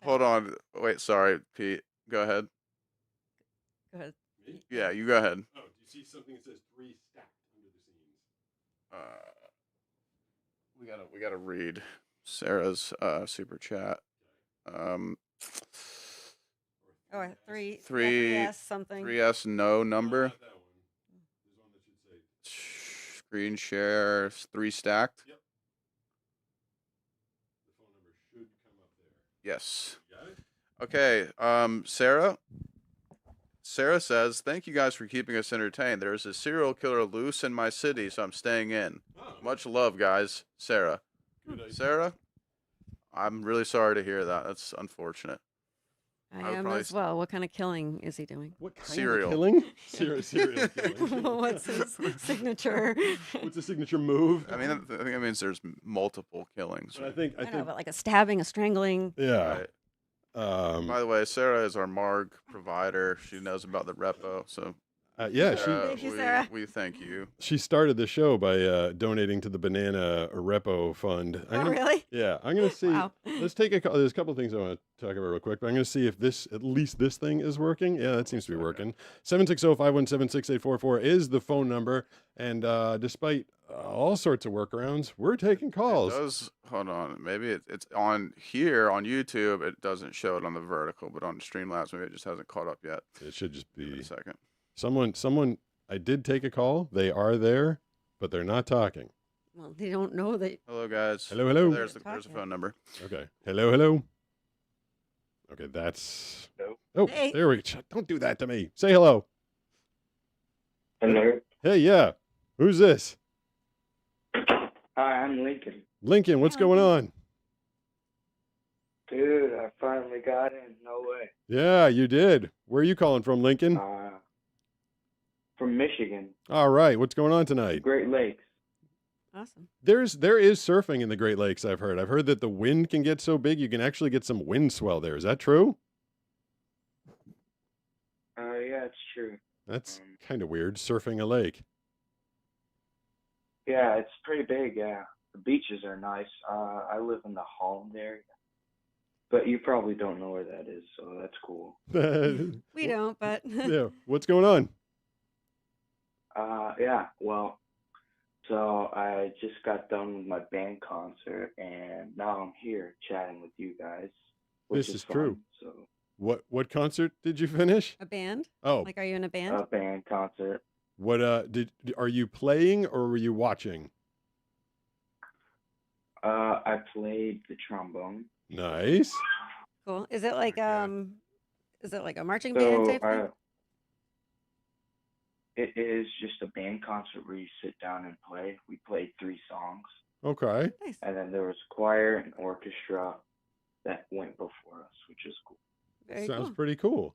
Hold on. Wait, sorry, Pete. Go ahead. Go ahead. Yeah, you go ahead. Oh, do you see something that says 3 stacked under the scenes? We gotta read Sarah's super chat. Oh, 3. Three- 3S something. 3S no number. Not that one. There's one that should say. Screen share 3 stacked. Yep. The phone number should come up there. Yes. Got it? Okay. Sarah. Sarah says, "Thank you guys for keeping us entertained. There's a serial killer loose in my city, so I'm staying in. Oh, Much love, guys." Sarah. good idea. Sarah, I'm really sorry to hear that. That's unfortunate. I I would am probably as well. What kind of killing is he doing? What kind Cereal. of killing? Serial killing. What's his signature? What's the signature move? I mean, I think that means there's multiple killings. But I think, I know, but like a stabbing, a strangling. yeah. Right. Um, By the way, Sarah is our Marg provider. She knows about the repo, so yeah, Thank you, Sarah. we thank you. she started the show by donating to the Banana Repo Fund. Oh, really? Yeah, I'm gonna see. Wow. Let's take a. There's a couple of things I want to talk about real quick, but I'm gonna see if at least this thing is working. Yeah, that seems to be working. 760-517-6844 is the phone number, and despite all sorts of workarounds, we're taking calls. It does, hold on. Maybe it's on here on YouTube. It doesn't show it on the vertical, but on Streamlabs, maybe it just hasn't caught up yet. It should just Give it be a second. someone. I did take a call. They are there, but they're not talking. Well, they don't know that. Hello, guys. Hello, hello. There's a phone number. Okay. Hello, hello. Okay, that's. Hello. Oh, Hey. there we go. Don't do that to me. Say hello. Hello. Hey, yeah. Who's this? Hi, I'm Lincoln. Lincoln, what's going on? Dude, I finally got in. No way. Yeah, you did. Where are you calling from, Lincoln? From Michigan, All right, what's going on tonight? Great Lakes. Awesome. There is surfing in the Great Lakes, I've heard. I've heard that the wind can get so big you can actually get some wind swell there. Is that true? Yeah, it's true. That's kind of weird, surfing a lake. Yeah, it's pretty big, yeah. The beaches are nice. I live in the Holland area. But you probably don't know where that is, so that's cool. We don't, but Yeah, what's going on? Yeah, well, so I just got done with my band concert, and now I'm here chatting with you guys, which This is fun. true. So, What concert did you finish? a band? Oh, Like, are you in a band? a band concert. what are you playing or were you watching? I played the trombone. Nice. Cool. Is it like a marching So, band type thing? it is just a band concert where you sit down and play. We played 3 songs, Okay. Nice. and then there was choir and orchestra that went before us, which is cool. Very Sounds cool. pretty cool.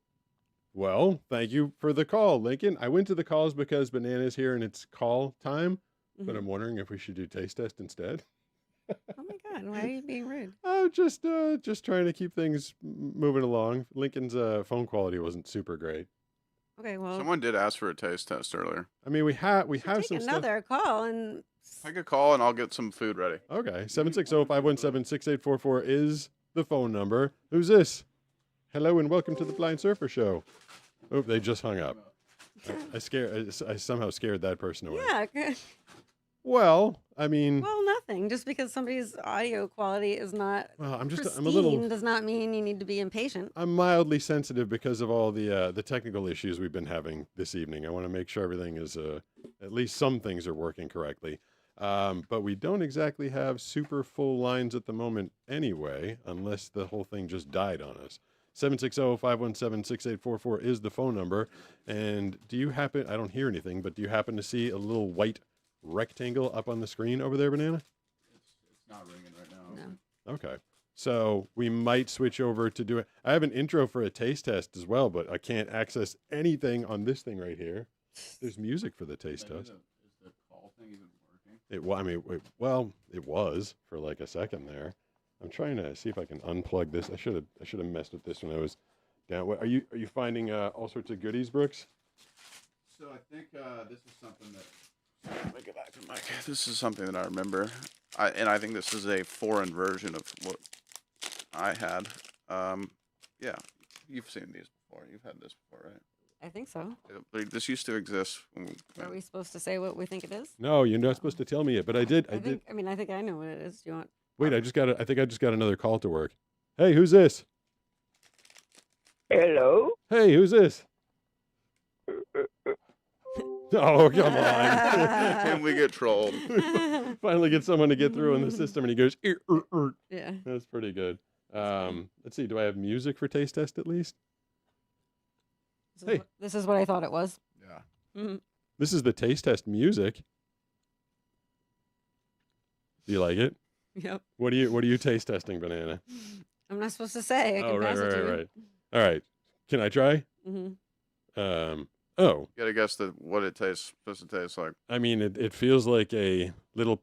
Well, thank you for the call, Lincoln. I went to the calls because Banana's here and it's call time, but Mhm. I'm wondering if we should do taste test instead. Oh my God, why are you being rude? Oh, just trying to keep things moving along. Lincoln's phone quality wasn't super great. Okay, well, Someone did ask for a taste test earlier. I mean, we have take some stuff. another call and Take a call and I'll get some food ready. Okay, 760-517-6844 is the phone number. Who's this? Hello and welcome to the Blind Surfer Show. Oh, they just hung up. I somehow scared that person away. yeah. good. Well, I mean, Well, nothing. Just because somebody's audio quality is not well, I'm pristine a little, does not mean you need to be impatient. I'm mildly sensitive because of all the technical issues we've been having this evening. I want to make sure everything is, at least some things are working correctly. But we don't exactly have super full lines at the moment anyway, unless the whole thing just died on us. 760-517-6844 is the phone number. And do you happen, I don't hear anything, but do you happen to see a little white rectangle up on the screen over there, Banana? It's not ringing right now. No. Okay. So we might switch over to do it. I have an intro for a taste test as well, but I can't access anything on this thing right here. There's music for the taste test. Is the call thing even working? It was for like a second there. I'm trying to see if I can unplug this. I should have messed with this when I was down. What, are you finding all sorts of goodies, Brooks? So I think this is something that. Let me get back to the mic. This is something that I remember, and I think this is a foreign version of what I had. Yeah, you've seen these before. You've had this before, right? I think so. This used to exist. Are we supposed to say what we think it is? No, you're not supposed to tell me it, but I did. I think I know what it is. Do you want? Wait, I think I just got another call to work. Hey, who's this? Hello? Hey, who's this? Oh, come on. And we get trolled. Finally get someone to get through in the system, and he goes, Yeah. That's pretty good. Let's see. Do I have music for taste test at least? Hey. This is what I thought it was. Yeah. Mhm. This is the taste test music. Do you like it? Yep. What are you taste testing, Banana? I'm not supposed to say. I can Oh, right, pass it to you. right. All right. Can I try? Mhm. Oh, You gotta guess what it tastes supposed to taste like. I mean, it feels like a little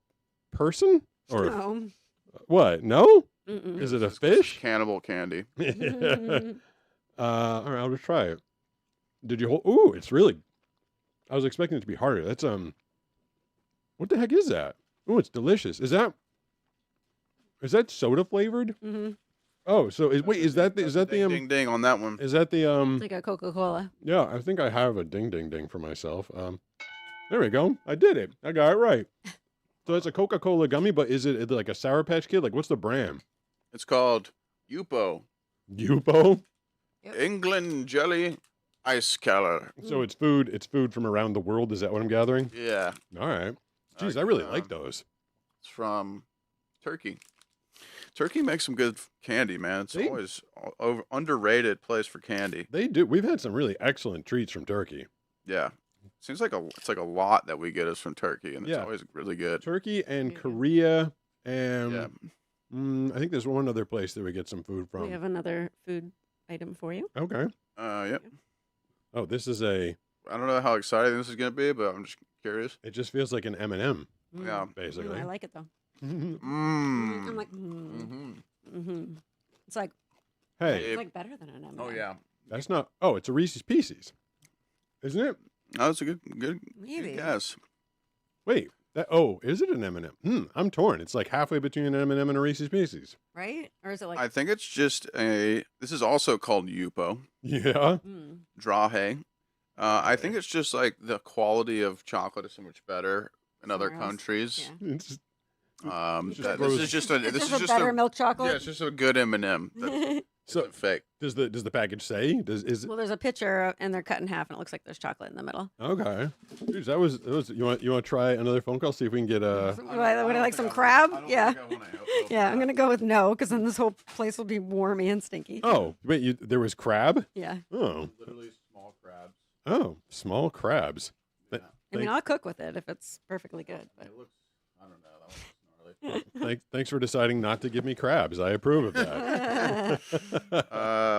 person or No. what? No? Mm-mm. Is it a It's fish? Cannibal candy. All right, I'll just try it. Did you hold? Ooh, it's really. I was expecting it to be harder. That's what the heck is that? Ooh, it's delicious. Is that soda flavored? Mm-hmm. Oh, so is that the Ding ding on that one. is that the It's like a Coca-Cola. Yeah, I think I have a ding ding ding for myself. There we go. I did it. I got it right. So it's a Coca-Cola gummy, but is it like a Sour Patch Kid? Like, what's the brand? It's called Yupo. Yupo. Yep. England jelly ice color. So it's food. It's food from around the world. Is that what I'm gathering? Yeah. All right. Jeez, I really like those. It's from Turkey. Turkey makes some good candy, man. It's always underrated place for candy. They do. We've had some really excellent treats from Turkey. Yeah. Seems like it's like a lot that we get is from Turkey, and it's always really good. Turkey and Korea, and I think there's one other place that we get some food from. We have another food item for you. Okay. Yep. Oh, this is I don't know how exciting this is going to be, but I'm just curious. It just feels like an M&M. Yeah. Basically. I like it though. Mmm. I'm like, It's like, Hey. it's like better than an M&M. Oh yeah. That's not. Oh, it's a Reese's Pieces, isn't it? Oh, that's a good Maybe. guess. Wait. Is it an M&M? I'm torn. It's like halfway between an M&M and a Reese's Pieces. Right? Or is it like? I think it's just this is also called Yupo. Yeah. Drahe. I think it's just like the quality of chocolate is so much better in other Somewhere else. countries. Yeah. It's This is just a better milk chocolate. Yeah, it's just a good M&M. So fake. Does the package say? Well, there's a picture and they're cut in half and it looks like there's chocolate in the middle. Okay. Dude, that was you want to try another phone call, see if we can get Would I like some crab? Yeah. Yeah, I'm gonna go with no because then this whole place will be warm and stinky. Oh, wait, there was crab? Yeah. Oh. Literally small crabs. Oh, small crabs. I mean, I'll cook with it if it's perfectly good. But. It looks, I don't know, that one's gnarly. Thanks for deciding not to give me crabs. I approve of that.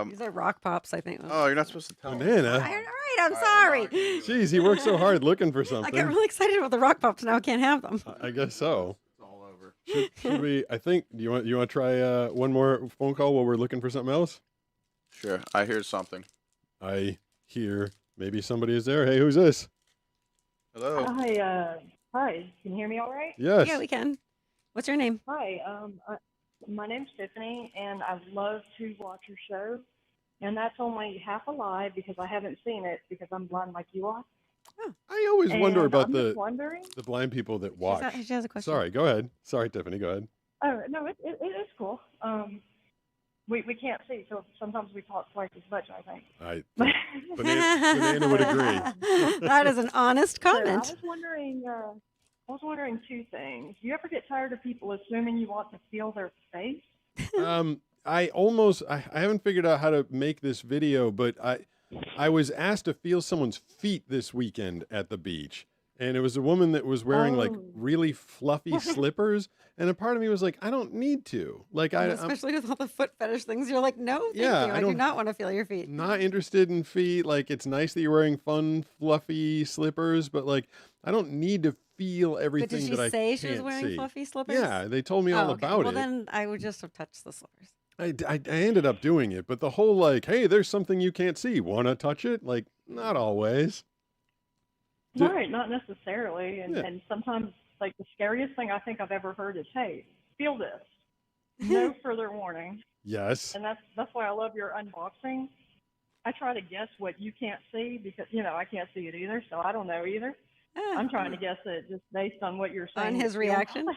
These are rock pops, I think. Oh, you're not supposed to tell me. Banana. All right, I'm sorry. Jeez, he worked so hard looking for I something. get really excited about the rock pops. Now I can't have them. I guess so. It's all over. Should we? I think. Do you want to try one more phone call while we're looking for something else? Sure. I hear something. I hear maybe somebody is there. Hey, who's this? Hello. Hi. Can you hear me all right? Yes. Yeah, we can. What's your name? Hi. My name's Tiffany, and I love to watch your show. And that's only half a lie because I haven't seen it because I'm blind like you are. I always wonder about I'm just wondering. the blind people that watch. She has a question. Sorry, go ahead. Sorry, Tiffany, go ahead. Oh no, it is cool. We can't see, so sometimes we talk twice as much. I think. Banana would agree. That is an honest So comment. I was wondering two things. Do you ever get tired of people assuming you want to feel their face? I haven't figured out how to make this video, but I was asked to feel someone's feet this weekend at the beach. And it was a woman that was wearing like really fluffy slippers. And a part of me was like, I don't need to. Like Especially with all the foot fetish things. You're like, no, thank you. I do not want to feel your feet. Not interested in feet. Like, it's nice that you're wearing fun, fluffy slippers, but like, I don't need to feel everything But did she that I say she was can't wearing see. fluffy slippers? Yeah, they told me all okay. about well, it. then I would just have touched the slippers. I ended up doing it, but the whole like, hey, there's something you can't see. Want to touch it? Like, not always. Right, not necessarily. And sometimes, like, the scariest thing I think I've ever heard is, hey, feel this. No further warning. Yes. And that's why I love your unboxing. I try to guess what you can't see because, I can't see it either, so I don't know either. I'm trying to guess it just based on what you're saying. On his reaction?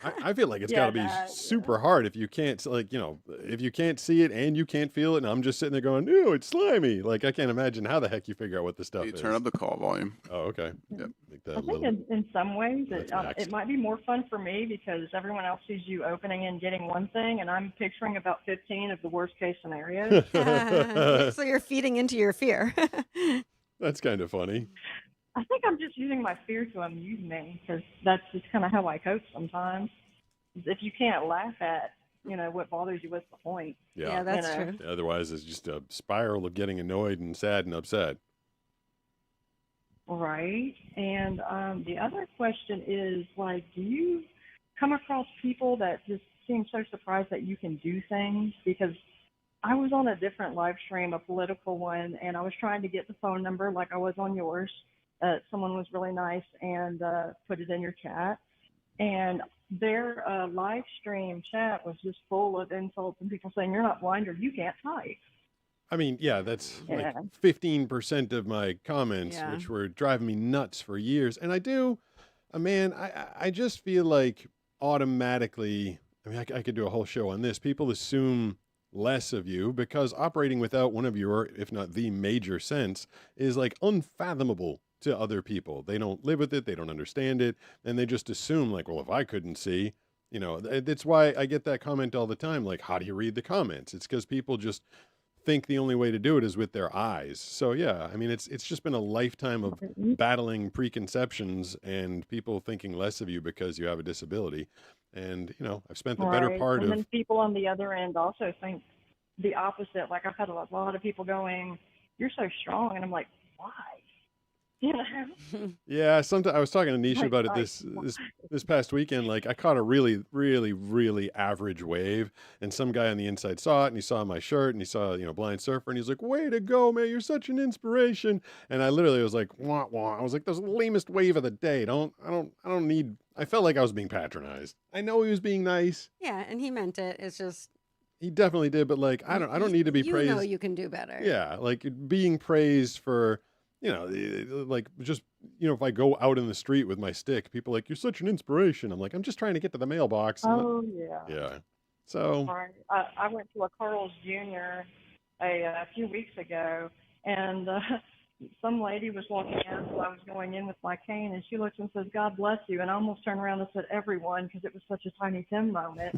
I feel like it's got to be super hard if you can't, like, if you can't see it and you can't feel it, and I'm just sitting there going, no, it's slimy. Like, I can't imagine how the heck you figure out what this stuff is. Turn up the call volume. Oh, okay. Yep. I think in some ways it might be more fun for me because everyone else sees you opening and getting one thing, and I'm picturing about 15 of the worst case scenarios. So you're feeding into your fear. That's kind of funny. I think I'm just using my fear to amuse me because that's just kind of how I coach sometimes. If you can't laugh at, what bothers you, what's the point? Yeah, that's true. Otherwise, it's just a spiral of getting annoyed and sad and upset. Right. And the other question is, like, do you come across people that just seem so surprised that you can do things? Because I was on a different live stream, a political one, and I was trying to get the phone number like I was on yours. Someone was really nice and put it in your chat. And their live stream chat was just full of insults and people saying, you're not blind or you can't type. I mean, yeah, that's like 15% of my comments, which were driving me nuts for years. And I do, man, I just feel like automatically, I mean, I could do a whole show on this. People assume less of you because operating without one of your, if not the major sense, is like unfathomable to other people. They don't live with it. They don't understand it. And they just assume like, well, if I couldn't see, You know, it's why I get that comment all the time. Like, how do you read the comments? It's because people just think the only way to do it is with their eyes. So yeah, I mean, it's just been a lifetime of battling preconceptions and people thinking less of you because you have a disability. And you know, I've spent the better part and of. then people on the other end also think the opposite. Like I've had a lot of people going, "You're so strong," and I'm like, "Why?" You know? Yeah, sometimes I was talking to Nisha Like, about it like, this past weekend. Like I caught a really, really, really average wave, and some guy on the inside saw it, and he saw my shirt, and he saw, you know, Blind Surfer, and he's like, "Way to go, man! You're such an inspiration." And I literally was like, "Wah wah!" I was like, "That's the lamest wave of the day. I don't need." I felt like I was being patronized. I know he was being nice. Yeah, and he meant it. It's just He definitely did, but like I don't need to be you praised. know you can do better. Yeah, like being praised for, you know, like just, you know, if I go out in the street with my stick, people are like, "You're such an inspiration." I'm like, I'm just trying to get to the mailbox. Oh yeah. Yeah. So. Right. I went to a Carl's Jr. a few weeks ago, and some lady was walking out as I was going in with my cane, and she looked and says, "God bless you," and I almost turned around and said, "Everyone," because it was such a Tiny Tim moment.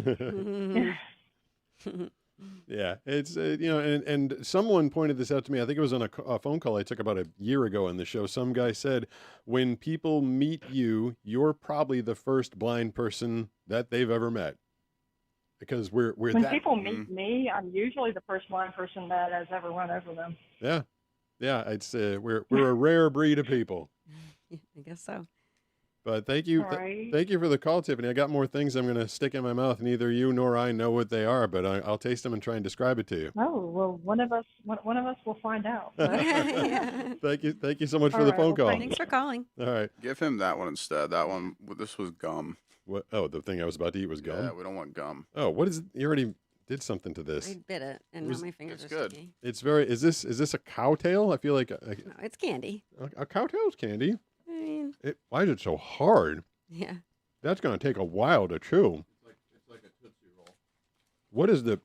Yeah, it's you know, and someone pointed this out to me. I think it was on a phone call I took about a year ago on the show. Some guy said, when people meet you, you're probably the first blind person that they've ever met, because we're When that. people meet me, I'm usually the first blind person that has ever run over them. Yeah, yeah. It's we're a rare breed of people. I guess so. But thank you, Right. thank you for the call, Tiffany. I got more things I'm going to stick in my mouth. Neither you nor I know what they are, but I'll taste them and try and describe it to you. Oh well, one of us will find out. Yeah. Thank you so much for All the right, phone well, call. Thanks for calling. All right. Give him that one instead. That one, this was gum. What? Oh, the thing I was about to eat was gum. Yeah, we don't want gum. Oh, what is? You already did something to this. I bit it, and now Was- my fingers It's are good. sticky. It's very. Is this a cow tail? I feel like No, it's candy. a cow tail's candy. I mean, Why is it so hard? yeah. That's going to take a while to chew. It's like a Tootsie Roll. What is the?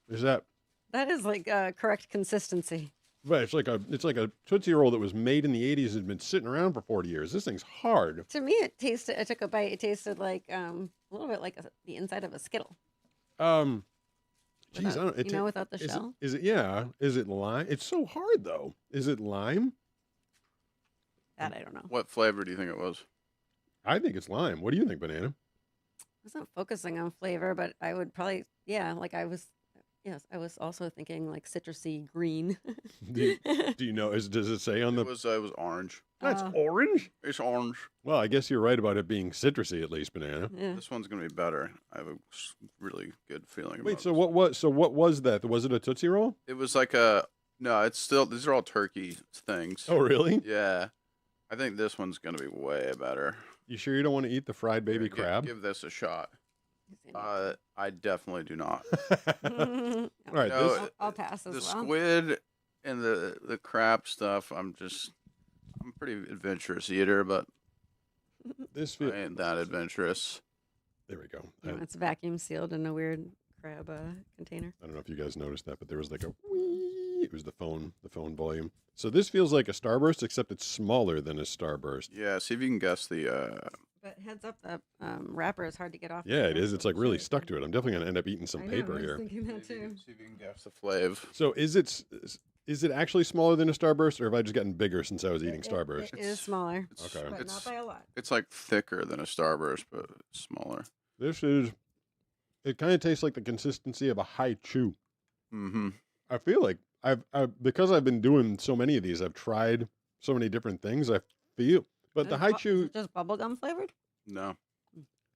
Is that? That is like correct consistency. Right, it's like a Tootsie Roll that was made in the 80s and has been sitting around for 40 years. This thing's hard. To me, it tasted. I took a bite. It tasted like a little bit like the inside of a Skittle. Geez, Without- I don't. you know, without the shell? Is it? Yeah. Is it lime? It's so hard though. Is it lime? That I don't know. What flavor do you think it was? I think it's lime. What do you think, Banana? I wasn't focusing on flavor, but I would probably, yeah, like I was, yes, I was also thinking like citrusy green. Do you know? Does it say on the? It was orange. That's Oh. orange. It's orange. Well, I guess you're right about it being citrusy, at least, Banana. Yeah. This one's gonna be better. I have a really good feeling. Wait, about so this. what was that? Was it a Tootsie Roll? It was like a no. It's still. These are all turkey things. Oh, really? Yeah. I think this one's gonna be way better. You sure you don't want to eat the fried baby Here, crab? Give this a shot. I definitely do not. All right, No, this, I'll pass as The well. squid and the crab stuff. I'm a pretty adventurous eater, but this I feels. ain't that adventurous. There we go. No, it's vacuum sealed in a weird crab container. I don't know if you guys noticed that, but there was like a wee. It was the phone volume. So this feels like a Starburst, except it's smaller than a Starburst. Yeah. See if you can guess the. But heads up, the wrapper is hard to get off. Yeah, the it is. wrapper. It's like really stuck to it. I'm definitely gonna end up eating some I know, paper I was here. thinking that too. See if you can guess the flavor. So is it actually smaller than a Starburst, or have I just gotten bigger since I was eating Starburst? It is smaller, Okay. but It's not by a lot. it's like thicker than a Starburst, but smaller. This is. It kind of tastes like the consistency of a high chew. Mm-hmm. I feel like I've because I've been doing so many of these. I've tried so many different things. I feel, but the high chew. Just bubblegum flavored. No.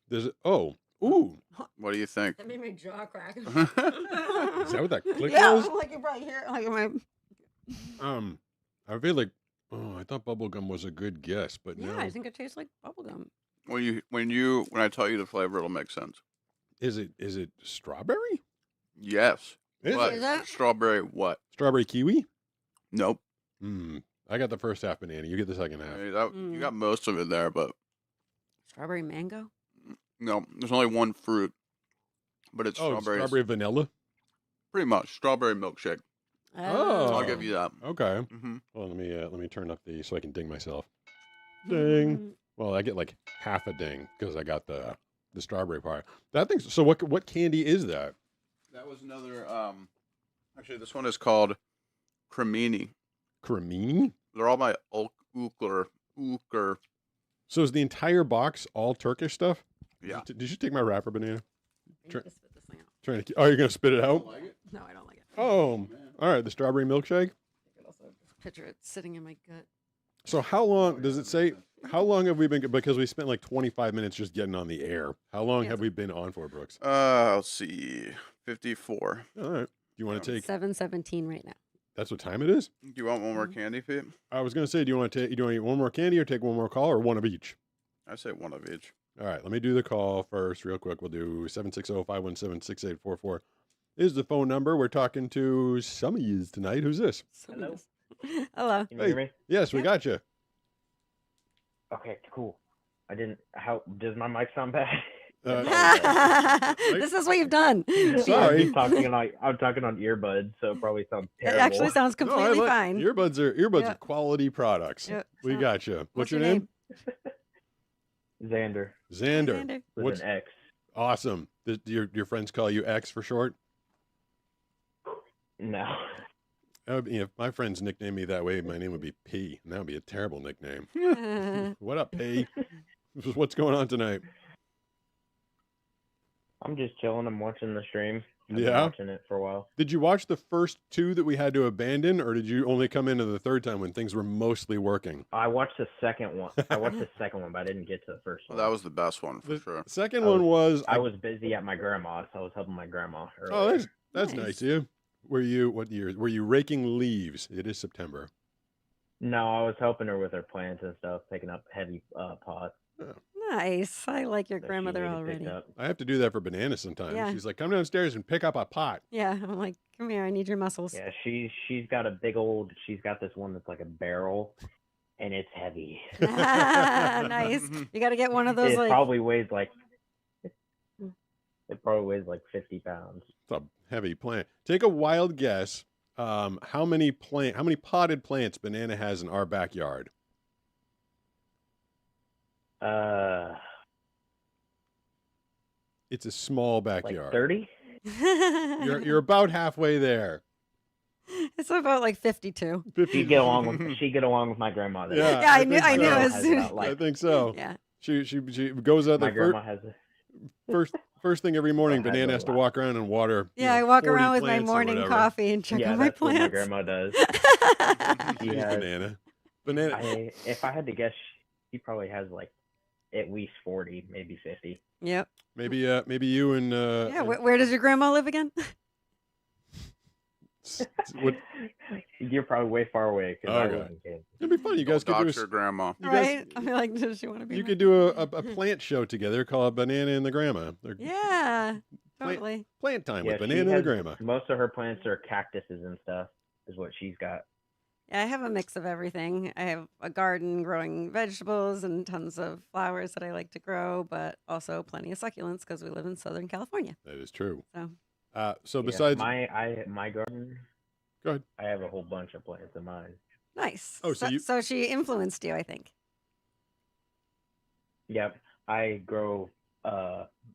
There's ooh. What do you think? That made my jaw crack. Is that what that click yeah, was? like you're right here. Like my. I feel like I thought bubblegum was a good guess, but Yeah, no. I think it tastes like bubblegum. When I tell you the flavor, it'll make sense. Is it strawberry? Yes. Is What? Is that- Strawberry what? Strawberry kiwi? Nope. I got the first half, Banana. You get the second half. You got most of it there, but Strawberry mango. no, there's only one fruit. But it's strawberry. strawberry vanilla. Pretty much strawberry milkshake. Oh. I'll give you that. Okay. Mm-hmm. Well, let me turn up the so I can ding myself. Ding. Well, I get like half a ding because I got the the strawberry pie. That thing's so. What candy is that? That was another. Actually, this one is called Cremini. Cremini? They're all by Ookler. So is the entire box all Turkish stuff? Yeah. Did you take my wrapper, Banana? I need to spit this thing out. Trying to. Oh, you're gonna spit it out? No, I don't like it. Oh, all right. The strawberry milkshake. I could also picture it sitting in my gut. So how long does it say? How long have we been? Because we spent like 25 minutes just getting on the air. How long have we been on for, Brooks? Let's see, 54. All right. Do you want to take? 7:17 right now. That's what time it is. Do you want one more candy, Pete? I was gonna say, do you want to take? Do you want to eat one more candy or take one more call or one of each? I say one of each. All right. Let me do the call first, real quick. We'll do 760-517-6844. Is the phone number. We're talking to some of yous tonight. Who's this? Hello. Hello. Can you hear me? Yes, we got you. Okay, cool. I didn't. How does my mic sound bad? This is what you've done. Sorry. I'm talking on earbuds, so it probably sounds It terrible. actually sounds completely fine. Earbuds are Yeah. quality products. Yeah, We so- got you. What's your name? Xander. Xander. With What's an X. awesome? Do your friends call you X for short? No. If my friends nicknamed me that way, my name would be P, and that would be a terrible nickname. What up, P? What's going on tonight? I'm just chilling. I'm watching the stream. I've been Yeah? watching it for a while. Did you watch the first two that we had to abandon, or did you only come into the third time when things were mostly working? I watched the second one. but I didn't get to the first one. That was the best one for sure. Second one was I was busy at my grandma's. So I was helping my grandma. Oh, earlier. that's nice of you. What year? Were you raking leaves? It is September. No, I was helping her with her plants and stuff, picking up heavy pots. Nice. I like your that she grandmother needed already. picked up. I have to do that for Banana sometimes. Yeah. She's like, come downstairs and pick up a pot. Yeah, I'm like, come here, I need your muscles. Yeah, she's got a big old. She's got this one that's like a barrel, and it's heavy. Nice. You got to get one of those It like. probably weighs like. It probably weighs like 50 pounds. It's a heavy plant. Take a wild guess. How many potted plants Banana has in our backyard? It's a small Like backyard. 30. You're about halfway there. It's about like 52. She get along with my grandmother. Yeah, Yeah, I think knew so. as soon. I think so. Yeah. She goes out My there grandma has. first thing every morning. has Banana a has to lot. walk around and water. Yeah, I walk 40 around with my plants or morning whatever. coffee and check Yeah, on my that's what my plants. grandma does. She She's has, Banana. if I had to guess, she probably has like at least 40, maybe 50. Yep. Maybe you and Yeah. Where does your grandma live again? what, You're probably way far away because I Okay. live in Kansas. it'd be fun. You guys could do Doctor grandma. you guys- Right? I'm like, does she want to be? You my- could do a plant show together called Banana and the Grandma. They're Yeah. Plant- Totally. Plant time Yeah, with she Banana and the has- Grandma. Most of her plants are cactuses and stuff, is what she's got. Yeah, I have a mix of everything. I have a garden growing vegetables and tons of flowers that I like to grow, but also plenty of succulents because we live in Southern California. That is true. So So Yeah, besides, my garden, go ahead. I have a whole bunch of plants in mine. nice. Oh, so you- so she influenced you, I think. Yep, I grow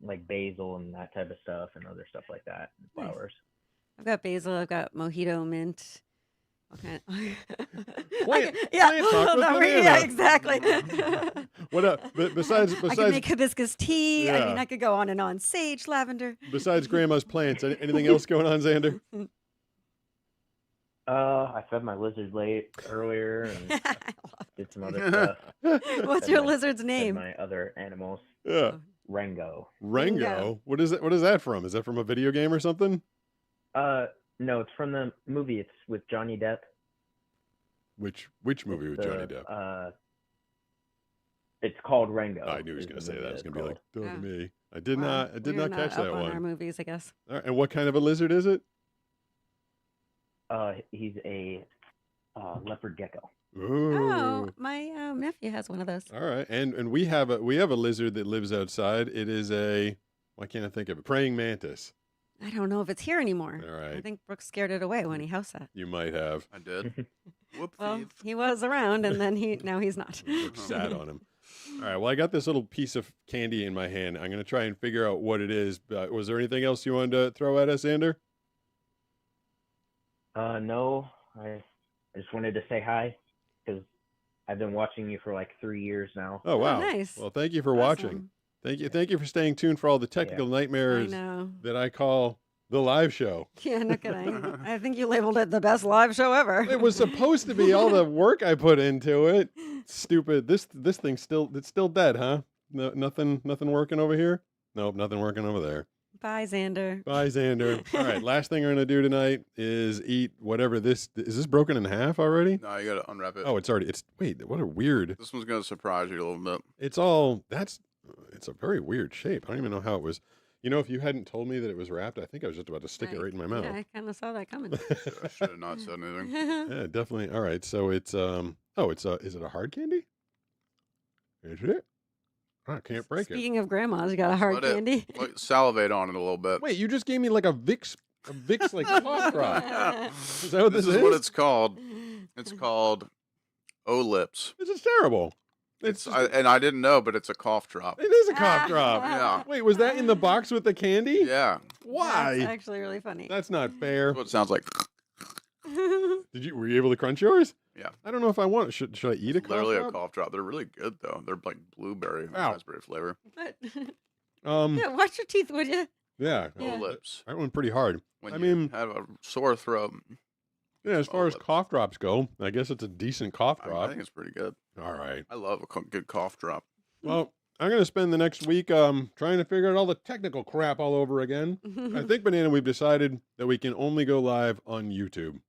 like basil and that type of stuff and other stuff like that, and Nice. flowers. I've got basil. I've got mojito mint. What kind Plant- yeah, plant talk with yeah, Banana. exactly. What up? Besides I could make hibiscus tea. I mean, Yeah. I could go on and on. Sage, lavender. besides Grandma's plants, anything else going on, Xander? I fed my lizard earlier and did some other stuff. What's Fed your my- lizard's fed name? My other animals. Yeah, Rango. Rango. What is that? What is that from? Is that from a video game or something? No, it's from the movie. It's with Johnny Depp. Which movie with Johnny Depp? It's called Rango. I knew he was is going to the say movie that. I was it's going to be like, called. don't Oh. me. I did Wow, not we were catch that up on our one. movies, I guess. All right, and what kind of a lizard is it? He's a leopard gecko. Ooh. Oh, my nephew has one of those. All right, and we have a lizard that lives outside. It is a, why can't I think of it? Praying mantis. I don't know if it's here anymore. All right. I think Brooks scared it away when he house sat. You might have. I did. Whoop Well, thief. he was around, and then now he's not. Brooks sat on him. All right. Well, I got this little piece of candy in my hand. I'm going to try and figure out what it is. Was there anything else you wanted to throw at us, Xander? No, I just wanted to say hi because I've been watching you for like 3 years now. Oh, wow. nice. Well, thank you for watching. Thank you for staying tuned for all the technical nightmares that I call the live show. Yeah, no kidding. I think you labeled it the best live show ever. It was supposed to be all the work I put into it. Stupid. This thing's still dead, huh? No, nothing working over here? Nope, nothing working over there. Bye, Xander. Bye, Xander. All right, last thing we're gonna do tonight is eat whatever this is. This broken in half already? No, you gotta unwrap it. Oh, wait, what a weird. This one's gonna surprise you a little bit. It's a very weird shape. I don't even know how it was. You know, if you hadn't told me that it was wrapped, I think I was just about to stick it right in my mouth. Yeah, I kind of saw that coming. I should have not said anything. Yeah, definitely. All right, so it's is it a hard candy? Is it? I can't break it. Speaking of grandmas, you got a hard candy. Salivate on it a little bit. Wait, you just gave me like a Vicks like cough drop. Is that what this is? What it's called. It's called O-Lips. This is terrible. And I didn't know, but it's a cough drop. It is a cough drop. Yeah. Wait, was that in the box with the candy? Yeah. Why? That's actually really funny. That's not fair. That's what it sounds like. Were you able to crunch yours? Yeah. I don't know if I want it. Should I eat a cough Literally drop? a cough drop. They're really good though. They're like blueberry, Ow. raspberry flavor. But, Yeah, watch your teeth, would you? Yeah. O-Lips. That went pretty hard. When I you mean, have a sore throat. yeah, as far as cough drops go, I guess it's a decent cough I drop. think it's pretty good. All right. I love a good cough drop. Well, I'm going to spend the next week trying to figure out all the technical crap all over again. I think, Banana, we've decided that we can only go live on YouTube.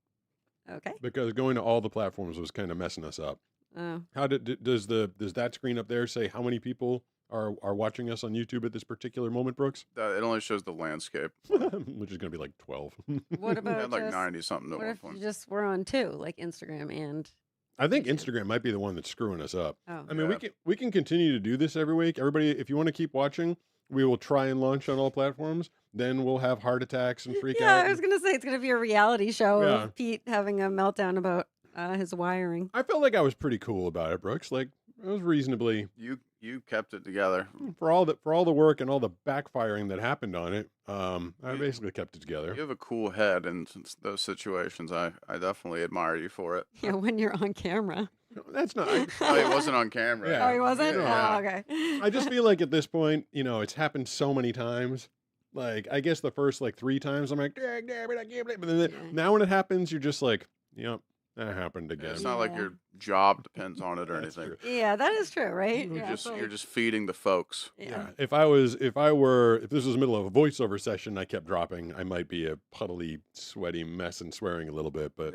Okay. Because going to all the platforms was kind of messing us up. Oh. How does that screen up there say how many people are watching us on YouTube at this particular moment, Brooks? It only shows the landscape. Which is going to be like 12. What about We had like just- 90 something at What one if point. you just were on two, like Instagram and? I think Instagram might be the one that's screwing us up. Oh. I mean, we can continue to do this every week. Everybody, if you want to keep watching, we will try and launch on all platforms. Then we'll have heart attacks and freak Yeah, out. I was gonna say it's gonna be a reality show Yeah. of Pete having a meltdown about his wiring. I felt like I was pretty cool about it, Brooks. Like I was reasonably You kept it together. for all the work and all the backfiring that happened on it. I basically kept it together. You have a cool head in those situations. I definitely admire you for it. Yeah, when you're on camera. That's not. Oh, he wasn't on camera. Yeah. Oh, he wasn't? Yeah. Oh, okay. I just feel like at this point, it's happened so many times. Like I guess the first like 3 times, I'm like, dang, damn it, I can't believe it. But then now when it happens, you're just like, yep, that happened again. It's not like your job depends on it or That's anything. Yeah, that is true, right? You're Yeah, just it's you're like- just feeding the folks. Yeah. If this was the middle of a voiceover session, I kept dropping, I might be a puddly, sweaty mess and swearing a little bit. But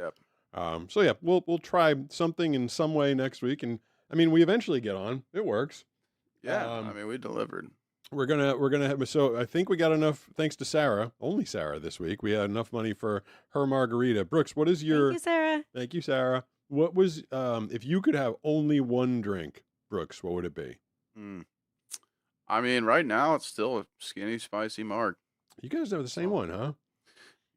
so yeah, we'll try something in some way next week, and I mean we eventually get on. It works. Yeah, I mean we delivered. We're gonna have, so I think we got enough, thanks to Sarah, only Sarah this week. We had enough money for her margarita. Brooks, what is your? Thank you, Sarah. Thank you, Sarah. What was if you could have only one drink, Brooks? What would it be? I mean, right now it's still a skinny spicy marg. You guys have the same one, huh?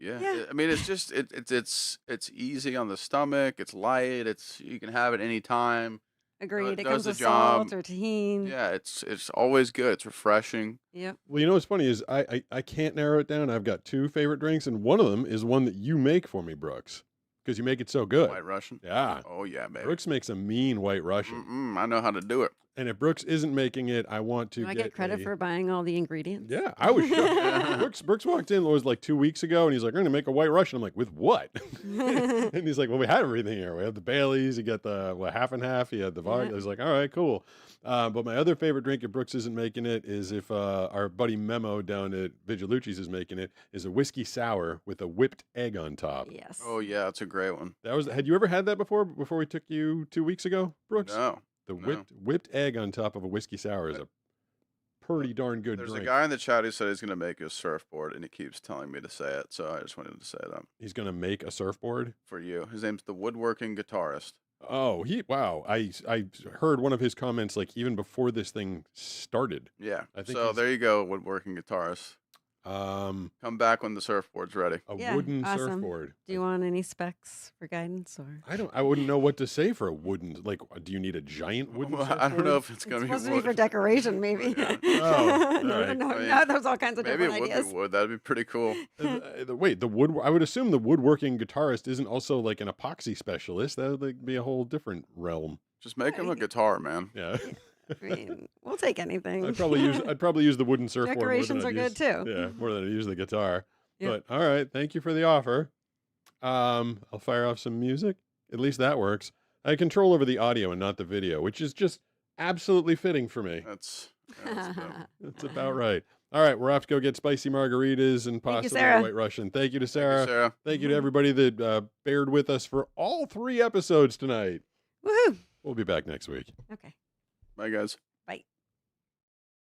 Yeah. I mean, it's just it's easy on the stomach. It's light. You can have it anytime. Agreed. It does comes the with job. salt or tahini. Yeah, it's always good. It's refreshing. Yep. Well, you know what's funny is I can't narrow it down. I've got 2 favorite drinks, and one of them is one that you make for me, Brooks, because you make it so good. White Russian. Yeah. Oh yeah, baby. Brooks makes a mean White Russian. I know how to do it. And if Brooks isn't making it, I want to Do I get credit for buying all the ingredients? Yeah, I was shocked. Brooks walked in, it was like 2 weeks ago, and he's like, I'm going to make a White Russian. I'm like, with what? And he's like, well, we have everything here. We have the Baileys, you got the half and half, you had the vodka. I was like, all right, cool. But my other favorite drink, if Brooks isn't making it, is if our buddy Memo down at Vigilucci's is making it, is a whiskey sour with a whipped egg on top. Yes. Oh yeah, it's a great one. Had you ever had that before we took you 2 weeks ago, Brooks? No. The no. whipped egg on top of a whiskey sour is a pretty darn good There's drink. a guy in the chat who said he's going to make a surfboard, and he keeps telling me to say it, so I just wanted to say that. He's going to make a surfboard? For you. His name's the Woodworking Guitarist. Oh, wow. I heard one of his comments like even before this thing started. Yeah. I think so there you go, Woodworking Guitarist. Come back when the surfboard's ready. A Yeah, wooden awesome. surfboard. Do you want any specs for guidance or? I wouldn't know what to say for a wooden. Like, do you need a giant wooden? Well, surfboard? I don't know if it's It's going to supposed be to be wood. for decoration, maybe. Oh, no, all right. no, I mean, no, there's all kinds of Maybe it different would ideas. be wood. That'd be pretty cool. Wait, the wood. I would assume the woodworking guitarist isn't also like an epoxy specialist. That would like, be a whole different realm. Just make him a guitar, man. Yeah. I mean, we'll take anything. I'd probably use the wooden surfboard. more than Decorations I'd are good use- too. Yeah, more than I use the guitar. Yeah. But all right, thank you for the offer. I'll fire off some music. At least that works. I control over the audio and not the video, which is just absolutely fitting for me. That's That's about right. All right, we're off to go get spicy margaritas and Thank you, possibly a Sarah. White Russian. Thank you to Sarah. Sarah. Thank you to everybody that bared with us for all 3 episodes tonight. Woohoo! We'll be back next week. Okay. Bye, guys.